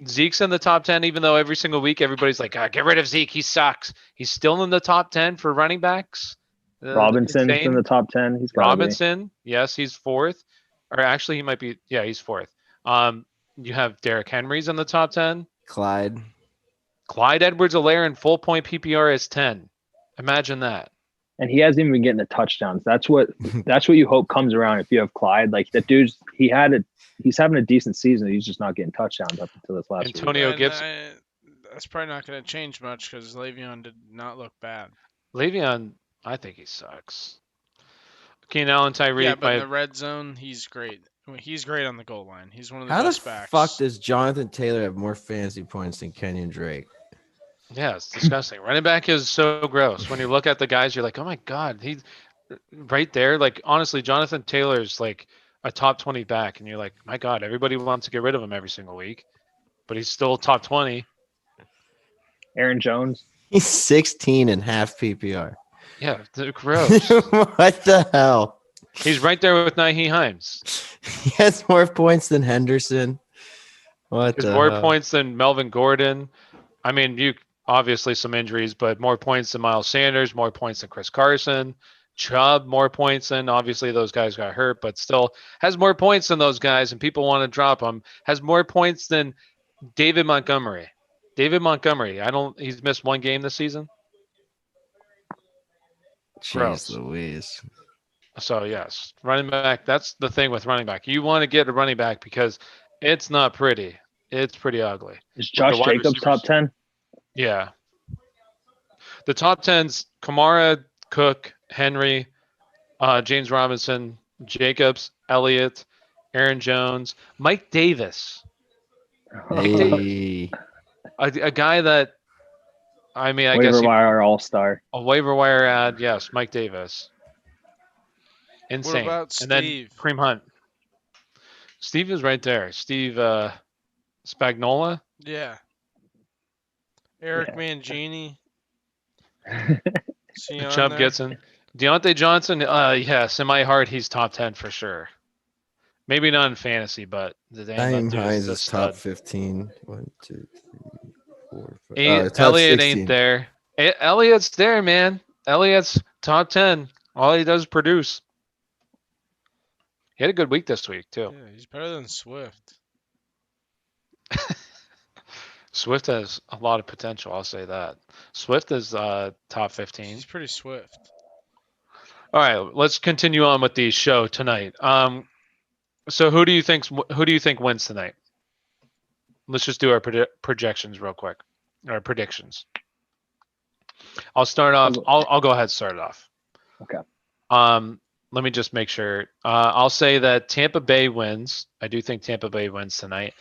Zeke's in the top 10, even though every single week everybody's like, get rid of Zeke. He sucks. He's still in the top 10 for running backs. Robinson's Insane. in the top 10. He's got Robinson, yes, he's 4th. Or actually, he might be, yeah, he's 4th. You have Derrick Henry's in the top 10. Clyde. Clyde Edwards-Helaire in full point PPR is 10. Imagine that. And he hasn't even been getting the touchdowns. That's what you hope comes around if you have Clyde. Like that dude's he's having a decent season. He's just not getting touchdowns up until this last week. Antonio Gibson. That's probably not going to change much because Le'Veon did not look bad. Le'Veon, I think he sucks. Keenan Allen, Tyreek. Yeah, but in the red zone, he's great. I mean, he's great on the goal line. He's one of the How the best backs. fuck does Jonathan Taylor have more fantasy points than Kenyon Drake? Yeah, it's disgusting. Running back is so gross. When you look at the guys, you're like, oh my God, he's right there. Like, honestly, Jonathan Taylor's like a top 20 back. And you're like, my God, everybody wants to get rid of him every single week. But he's still top 20. Aaron Jones. He's 16 and half PPR. Yeah, they're gross. What the hell? He's right there with Nyheim Hines. He has more points than Henderson. What He's the more hell? points than Melvin Gordon. I mean, Obviously some injuries, but more points than Miles Sanders, more points than Chris Carson. Chubb, more points than, obviously those guys got hurt, but still has more points than those guys, and people want to drop him. Has more points than David Montgomery. He's missed one game this season. Jeez Gross. Louise. So yes, running back. That's the thing with running back. You want to get a running back because it's not pretty. It's pretty ugly. Is With the Josh wide Jacobs top receivers. 10? Yeah. The top 10's Kamara, Cook, Henry, James Robinson, Jacobs, Elliott, Aaron Jones, Mike Davis. Hey. A guy that, I mean, I Waiver guess wire all-star. a waiver wire ad. Yes, Mike Davis. Insane. about And then Steve? Kareem Hunt. Steve is right there. Steve Spagnola. Yeah. Eric Yeah. Mangini. Is he on Chubb there? Gibson. Deontay Johnson. Yes, in my heart, he's top 10 for sure. Maybe not in fantasy, but the damn Naeem dude Hines a is top stud. 15. 1, 2, 3, 4, 5. Top Elliott 16. ain't there. Elliott's there, man. Elliott's top 10. All he does is produce. He had a good week this week, too. Yeah, he's better than Swift. Swift has a lot of potential, I'll say that. Swift is top 15. He's pretty swift. All right, let's continue on with the show tonight. So who do you think wins tonight? Let's just do our projections real quick. Our predictions. I'll start off. I'll go ahead and start it off. Okay. Let me just make sure. I'll say that Tampa Bay wins. I do think Tampa Bay wins tonight.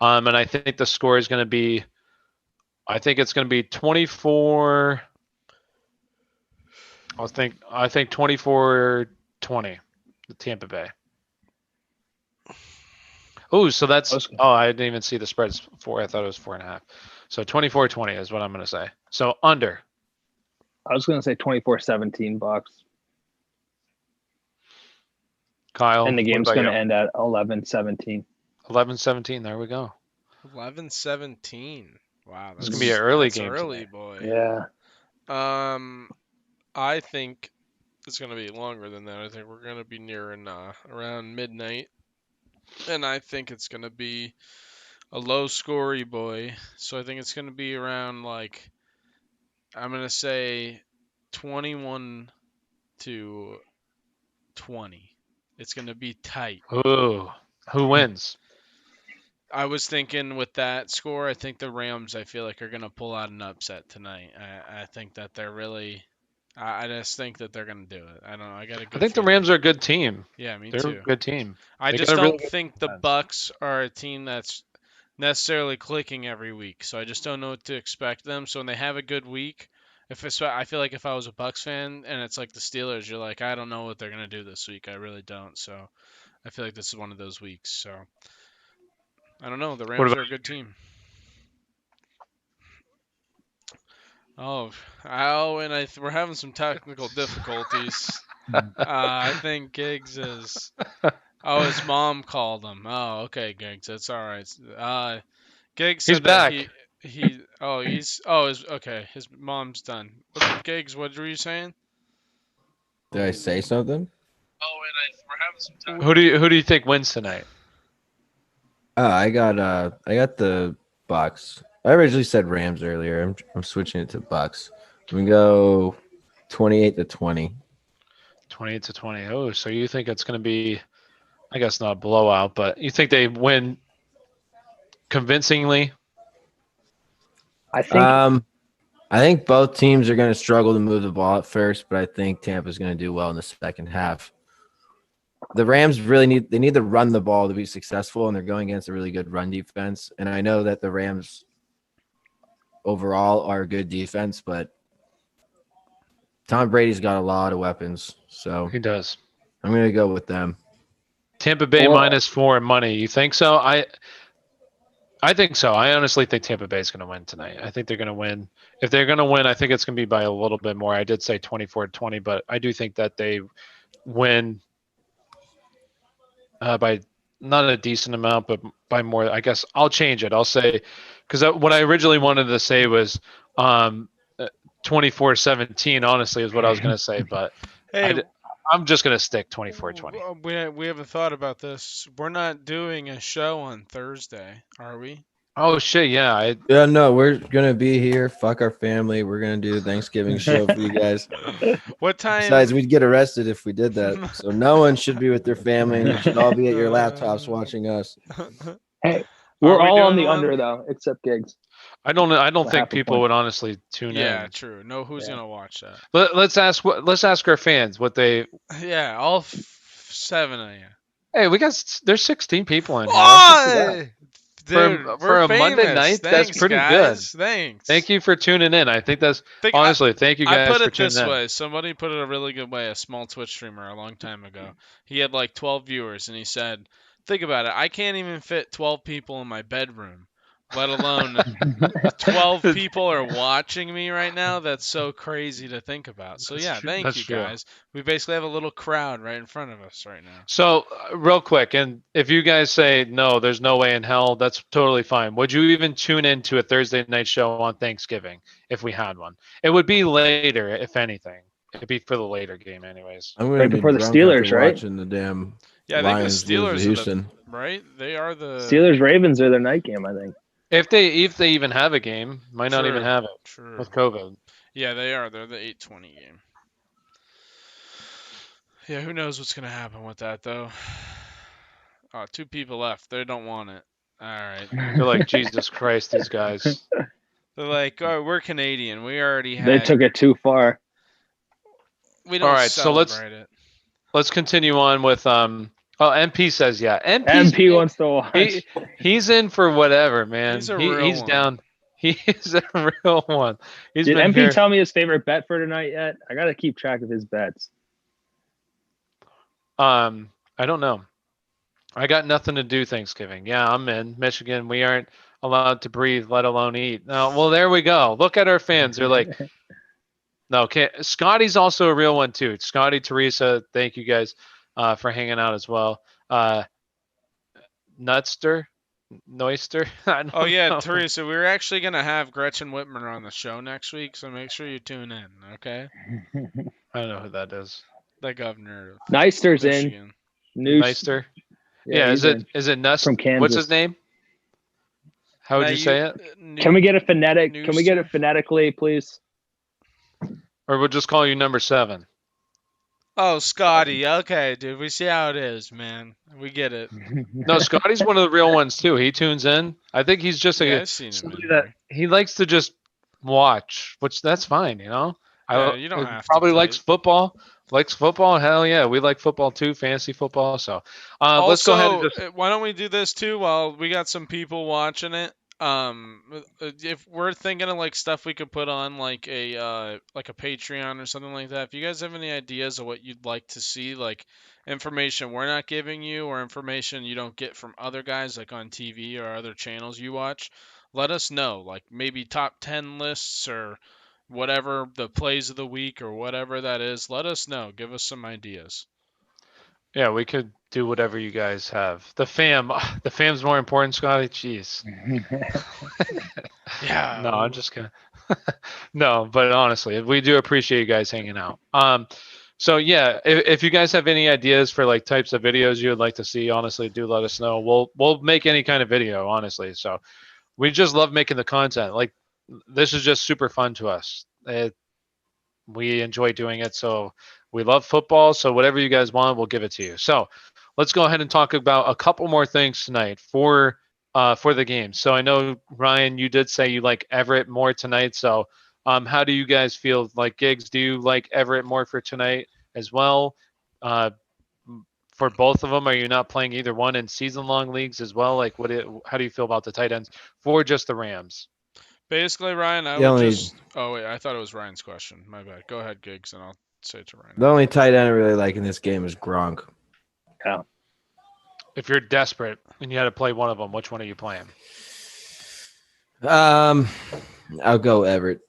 And I think the score is going to be. I think it's going to be 24. I think 24-20. The Tampa Bay. Oh, so that's. Oh, I didn't even see the spreads for. I thought it was 4.5. So 24-20 is what I'm going to say. So under. I was going to say 24-17 Bucs. Kyle. And the game's what going about to end at 11-17. 11-17. There we go. 11-17. Wow, It's gonna be an early game early, tonight. boy. Yeah. I think it's gonna be longer than that. I think we're gonna be nearing around midnight, and I think it's gonna be a low scorey boy. So I think it's gonna be around like I'm gonna say 21-20. It's gonna be tight. Ooh, who wins? I was thinking with that score, I think the Rams, I feel like, are going to pull out an upset tonight. I think that they're really – I just think that they're going to do it. I don't know. I got a good I think the feeling. Rams are a good team. Yeah, me They're too. a good team. I They just got a really don't good think the defense. Bucs are a team that's necessarily clicking every week. So I just don't know what to expect them. So when they have a good week, I feel like if I was a Bucs fan and it's like the Steelers, you're like, I don't know what they're going to do this week. I really don't. So I feel like this is one of those weeks. So I don't know. The Rams are a good team. Oh, and we're having some technical difficulties. I think Giggs is. Oh, his mom called him. Oh, okay, Giggs, that's all right. Giggs said He's back. His mom's done. Giggs, what were you saying? Did I say something? Oh, and we're having some technical. Who do you think wins tonight? I got the Bucs. I originally said Rams earlier. I'm switching it to Bucs. We go 28-20. 28-20. Oh, so you think it's going to be, I guess not a blowout, but you think they win convincingly? I think both teams are going to struggle to move the ball at first, but I think Tampa's going to do well in the second half. The Rams really need to run the ball to be successful, and they're going against a really good run defense. And I know that the Rams overall are a good defense, but Tom Brady's got a lot of weapons, so He does. I'm going to go with them. Tampa Bay -4 money. You think so? I think so. I honestly think Tampa Bay is going to win tonight. I think they're going to win. If they're going to win, I think it's going to be by a little bit more. I did say 24-20, but I do think that they win by not a decent amount, but by more. I guess I'll change it. I'll say, because what I originally wanted to say was Um, 24-17, honestly, is what I was going to say, but Hey, I'm just going to stick 24-20. we haven't thought about this. We're not doing a show on Thursday, are we? Oh, shit, yeah. Yeah, no, we're gonna be here. Fuck our family. We're gonna do a Thanksgiving show for you guys. What time? Besides, we'd get arrested if we did that. So no one should be with their family, and you should all be at your laptops watching us. Hey, Are we're we all on doing the one? under though, except Gigs. I don't half think a people point. would honestly tune Yeah, in. true. No, who's Yeah. gonna watch that? Let's ask our fans what they. Yeah, all 7 of you. Hey, there's 16 people in here. Oh, dude, For we're a Monday famous. night, Thanks, that's pretty guys. Thanks. Thank you for tuning in. I think that's Think- honestly, thank you I guys put for it tuning this in. way. Somebody put it a really good way. A small Twitch streamer a long time ago. He had like 12 viewers, and he said, "Think about it. I can't even fit 12 people in my bedroom, let alone 12 people are watching me right now. That's so crazy to think about." So That's yeah, true. thank That's you true. guys. We basically have a little crowd right in front of us right now. So, real quick, and if you guys say no, there's no way in hell, that's totally fine. Would you even tune into a Thursday night show on Thanksgiving if we had one? It would be later, if anything. It'd be for the later game, anyways. I'm gonna Right be before the drunk Steelers, after right? watching the damn Yeah, I Lions think the lose to Steelers are Houston. right. They are the Steelers Ravens are their night game, I think. If they even have a game, might not even True. have it True. with COVID. Yeah, they are. They're the 8:20 game. Yeah, who knows what's gonna happen with that though? Oh, 2 people left. They don't want it. All right. They're like, Jesus Christ, these guys. They're like, oh, we're Canadian. We already They had. took it too far. We don't All right, so celebrate it. let's continue on with MP says yeah. MP wants to watch. He's in for whatever, man. He's a real He's one. down. He is a real one. He's Did been MP here. tell me his favorite bet for tonight yet? I gotta keep track of his bets. I don't know. I got nothing to do Thanksgiving. Yeah, I'm in Michigan. We aren't allowed to breathe, let alone eat. No, well, there we go. Look at our fans. They're like, no, okay. Scotty's also a real one too. Scotty, Teresa, thank you guys for hanging out as well. Nutster, Noister. I don't Oh yeah, know. Teresa, we're actually gonna have Gretchen Whitmer on the show next week, so make sure you tune in. Okay, I don't know who that is. the governor of Neister's in. Michigan. Noose. Neister. Yeah, he's is it Nust? From Kansas. What's his name? How would Now you say it? Can we get it phonetic? Can we get it Nooster? phonetically, please? Or we'll just call you number 7. Oh, Scotty. Okay, dude, we see how it is, man. We get it. No, Scotty's one of the real ones too. He tunes in. I think he's just Yeah, I've seen him somebody in that there. he likes to just watch, which that's fine, you know. Yeah, you don't have to probably type. likes football. Likes football. Hell yeah, we like football too. Fantasy football. So let's go ahead and just. Why don't we do this too while we got some people watching it? If we're thinking of like stuff we could put on like a Patreon or something like that. If you guys have any ideas of what you'd like to see, like information we're not giving you or information you don't get from other guys like on TV or other channels you watch, let us know. Like maybe top 10 lists or whatever, the plays of the week or whatever that is. Let us know. Give us some ideas. Yeah, we could do whatever you guys have. The fam's more important, Scotty. Jeez. Yeah. No, I'm just kidding. No, but honestly, we do appreciate you guys hanging out. So yeah, if you guys have any ideas for like types of videos you would like to see, honestly, do let us know. We'll make any kind of video, honestly. So we just love making the content. Like this is just super fun to us. We enjoy doing it. So we love football. So whatever you guys want, we'll give it to you. So let's go ahead and talk about a couple more things tonight for the game. So I know, Ryan, you did say you like Everett more tonight. So how do you guys feel? Like Giggs, do you like Everett more for tonight as well? For both of them, are you not playing either one in season-long leagues as well? Like, how do you feel about the tight ends for just the Rams? Basically, Ryan, I The would only- just. Oh wait, I thought it was Ryan's question. My bad. Go ahead, Giggs, and I'll say it to Ryan. The only tight end I really like in this game is Gronk. If you're desperate and you had to play one of them, which one are you playing? I'll go Everett.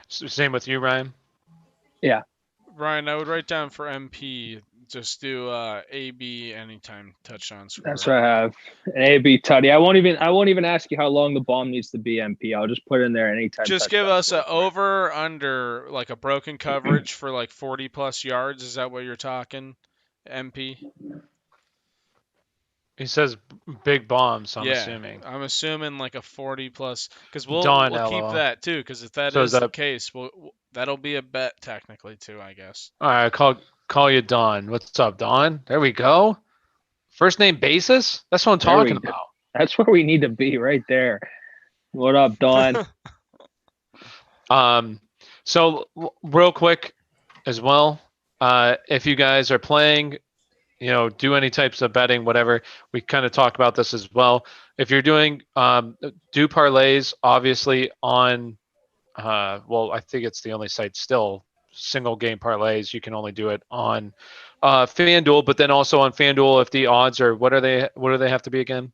Same with you, Ryan? Ryan, I would write down for MP Just do AB anytime touchdown score. That's what I have. An A/B tutty. I won't even ask you how long the bomb needs to be. MP. I'll just put in there anytime. Just give touchdown us score. a over under like a broken coverage for like 40 plus yards. Is that what you're talking, MP? He says big bombs, so I'm Yeah, assuming. I'm assuming like a 40 plus because we'll Don keep LOL. that too because if that So is is the that- case, that'll be a bet technically too, I guess. All right, call you Don. What's up, Don? There we go. First name basis? That's what I'm There we talking go. about. That's where we need to be, right there. What up, Don? So real quick as well, if you guys are playing, do any types of betting, whatever, we kind of talk about this as well. If you're doing, do parlays, obviously on, I think it's the only site still, single game parlays. You can only do it on FanDuel, but then also on FanDuel, if the odds are, what do they have to be again?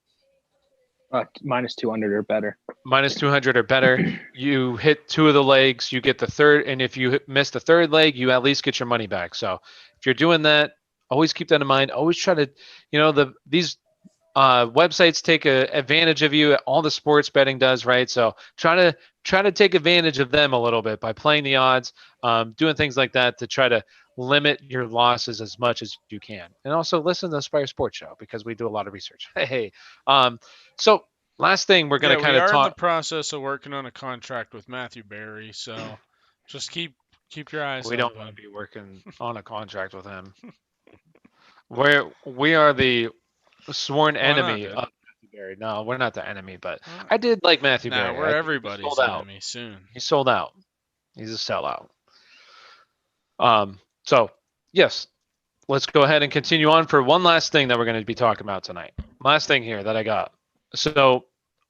Minus 200 or better. Minus 200 or better. You hit two of the legs, you get the third, and if you miss the third leg, you at least get your money back. So if you're doing that, always keep that in mind. Always try to, these websites take advantage of you. All the sports betting does, right? So try to take advantage of them a little bit by playing the odds, doing things like that to try to limit your losses as much as you can. And also listen to the Aspire Sports Show because we do a lot of research. Hey, so last thing we're going to kind of we are in the talk. process of working on a contract with Matthew Berry, so just keep your eyes. We don't want to be working on a contract with him. We are the sworn enemy of Matthew Berry. No, we're not the enemy, but I did like Matthew Berry. We're everybody's enemy soon. He sold out. He's a sellout. So yes, let's go ahead and continue on for one last thing that we're going to be talking about tonight. Last thing here that I got. So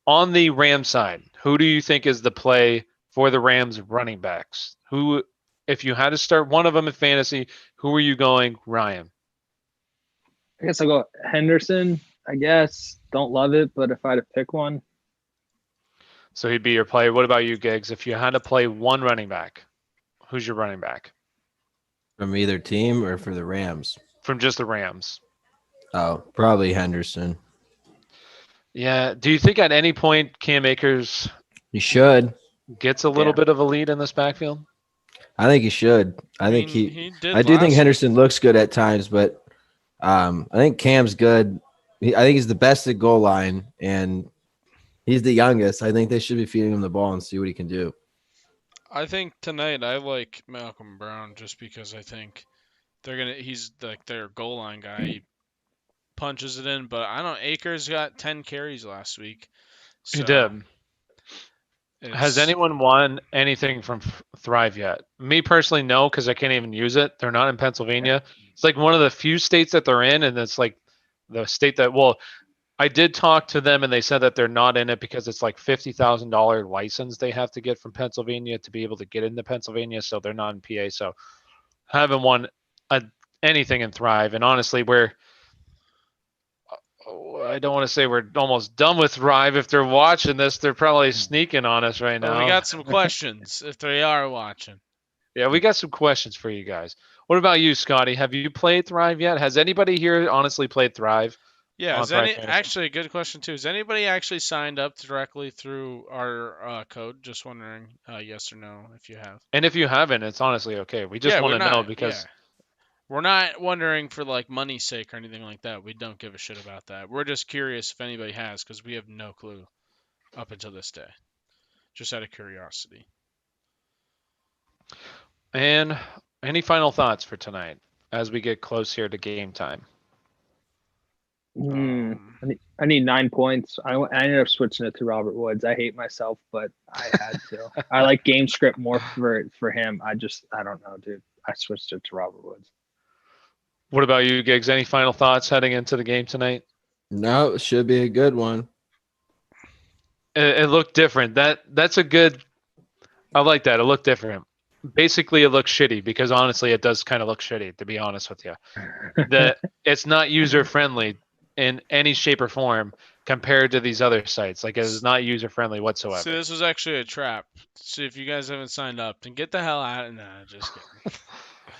on the Rams side, who do you think is the play for the Rams running backs? Who, if you had to start one of them in fantasy, who are you going, Ryan? I guess I'll go Henderson. I guess. Don't love it, but if I had to pick one. So he'd be your play. What about you, Giggs? If you had to play one running back, who's your running back? From either team or for the Rams? From just the Rams. Oh, probably Henderson. Yeah. Do you think at any point Cam Akers He should. gets a little bit of a lead in this backfield? I think he should. I think he did. I do think Henderson looks good at times, but I think Cam's good. I think he's the best at goal line, and he's the youngest. I think they should be feeding him the ball and see what he can do. I think tonight I like Malcolm Brown just because I think he's like their goal line guy. He punches it in, but I don't. Akers got 10 carries last week. So He did. Has anyone won anything from Thrive yet? Me personally, no, because I can't even use it. They're not in Pennsylvania. It's like one of the few states that they're in, and it's like the state that, I did talk to them, and they said that they're not in it because it's like $50,000 license they have to get from Pennsylvania to be able to get into Pennsylvania, so they're not in PA. So I haven't won anything in Thrive, and honestly, I don't want to say we're almost done with Thrive. If they're watching this, they're probably sneaking on us right now. We got some questions if they are watching. Yeah, we got some questions for you guys. What about you, Scotty? Have you played Thrive yet? Has anybody here honestly played Thrive? Yeah, actually a good question too. Has anybody actually signed up directly through our code? Just wondering, yes or no, if you have. And if you haven't, it's honestly okay. We just want to know because we're not wondering for like money's sake or anything like that. We don't give a shit about that. We're just curious if anybody has because we have no clue up until this day. Just out of curiosity. And any final thoughts for tonight as we get close here to game time? I need 9 points. I ended up switching it to Robert Woods. I hate myself, but I had to. I like game script more for him. I don't know, dude. I switched it to Robert Woods. What about you, Giggs? Any final thoughts heading into the game tonight? No, it should be a good one. It looked different. That's a good. I like that. It looked different. Basically, it looks shitty because honestly, it does kind of look shitty. To be honest with you, it's not user friendly in any shape or form compared to these other sites. Like, it is not user friendly whatsoever. So this was actually a trap. So if you guys haven't signed up, then get the hell out. Nah, just kidding.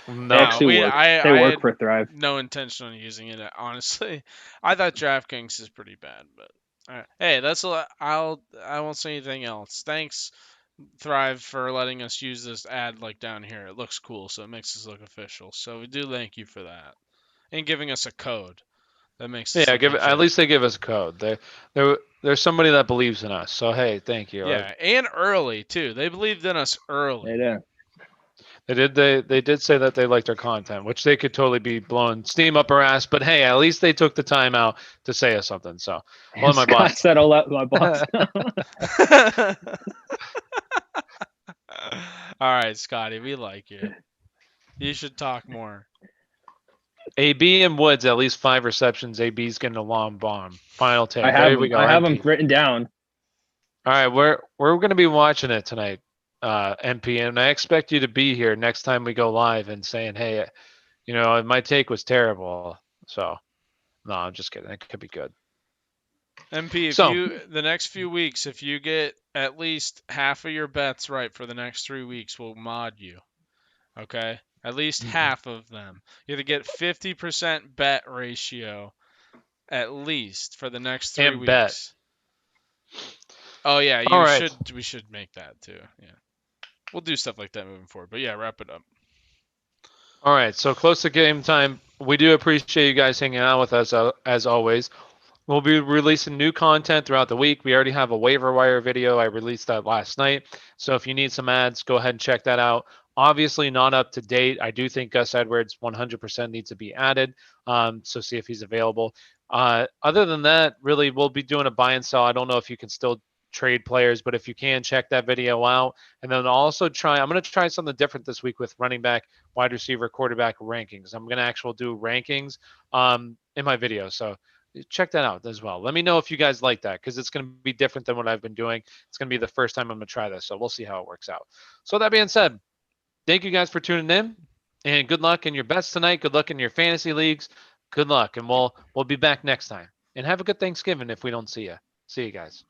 They No, actually work. They work had for Thrive. no intention on using it. Honestly, I thought DraftKings is pretty bad, but hey, that's I won't say anything else. Thanks, Thrive, for letting us use this ad like down here. It looks cool, so it makes us look official. So we do thank you for that, and giving us a code that makes us yeah, look at legit. least they give us a code. There's somebody that believes in us. So hey, thank you. Yeah, and early too. They believed in us early. They do. They did say that they liked our content, which they could totally be blowing steam up our ass. But hey, at least they took the time out to say us something. So well, my Scott boss. said, "I'll let my boss." All right, Scotty, we like you. You should talk more. AB and Woods at least 5 receptions. AB's getting a long bomb. Final take. I have There we go. I have MP. them written down. All right, we're going to be watching it tonight, MP, and I expect you to be here next time we go live and saying, hey, my take was terrible. So, no, I'm just kidding. It could be good. MP, if So- you the next few weeks, if you get at least half of your bets right for the next 3 weeks, we'll mod you. Okay? At least half of them. You have to get 50% bet ratio at least for the next 3 And weeks. bet. Oh yeah, All right. we should make that too. Yeah. We'll do stuff like that moving forward. But yeah, wrap it up. All right, so close to game time. We do appreciate you guys hanging out with us as always. We'll be releasing new content throughout the week. We already have a waiver wire video. I released that last night. So if you need some ads, go ahead and check that out. Obviously not up to date. I do think Gus Edwards 100% needs to be added. So see if he's available. Other than that, really, we'll be doing a buy and sell. I don't know if you can still trade players, but if you can, check that video out. And then also I'm going to try something different this week with running back, wide receiver, quarterback rankings. I'm going to actually do rankings in my video. So check that out as well. Let me know if you guys like that, because it's going to be different than what I've been doing. It's going to be the first time I'm going to try this. So we'll see how it works out. So that being said, thank you guys for tuning in, and good luck in your bets tonight. Good luck in your fantasy leagues. Good luck. And we'll be back next time. And have a good Thanksgiving if we don't see you. See you guys.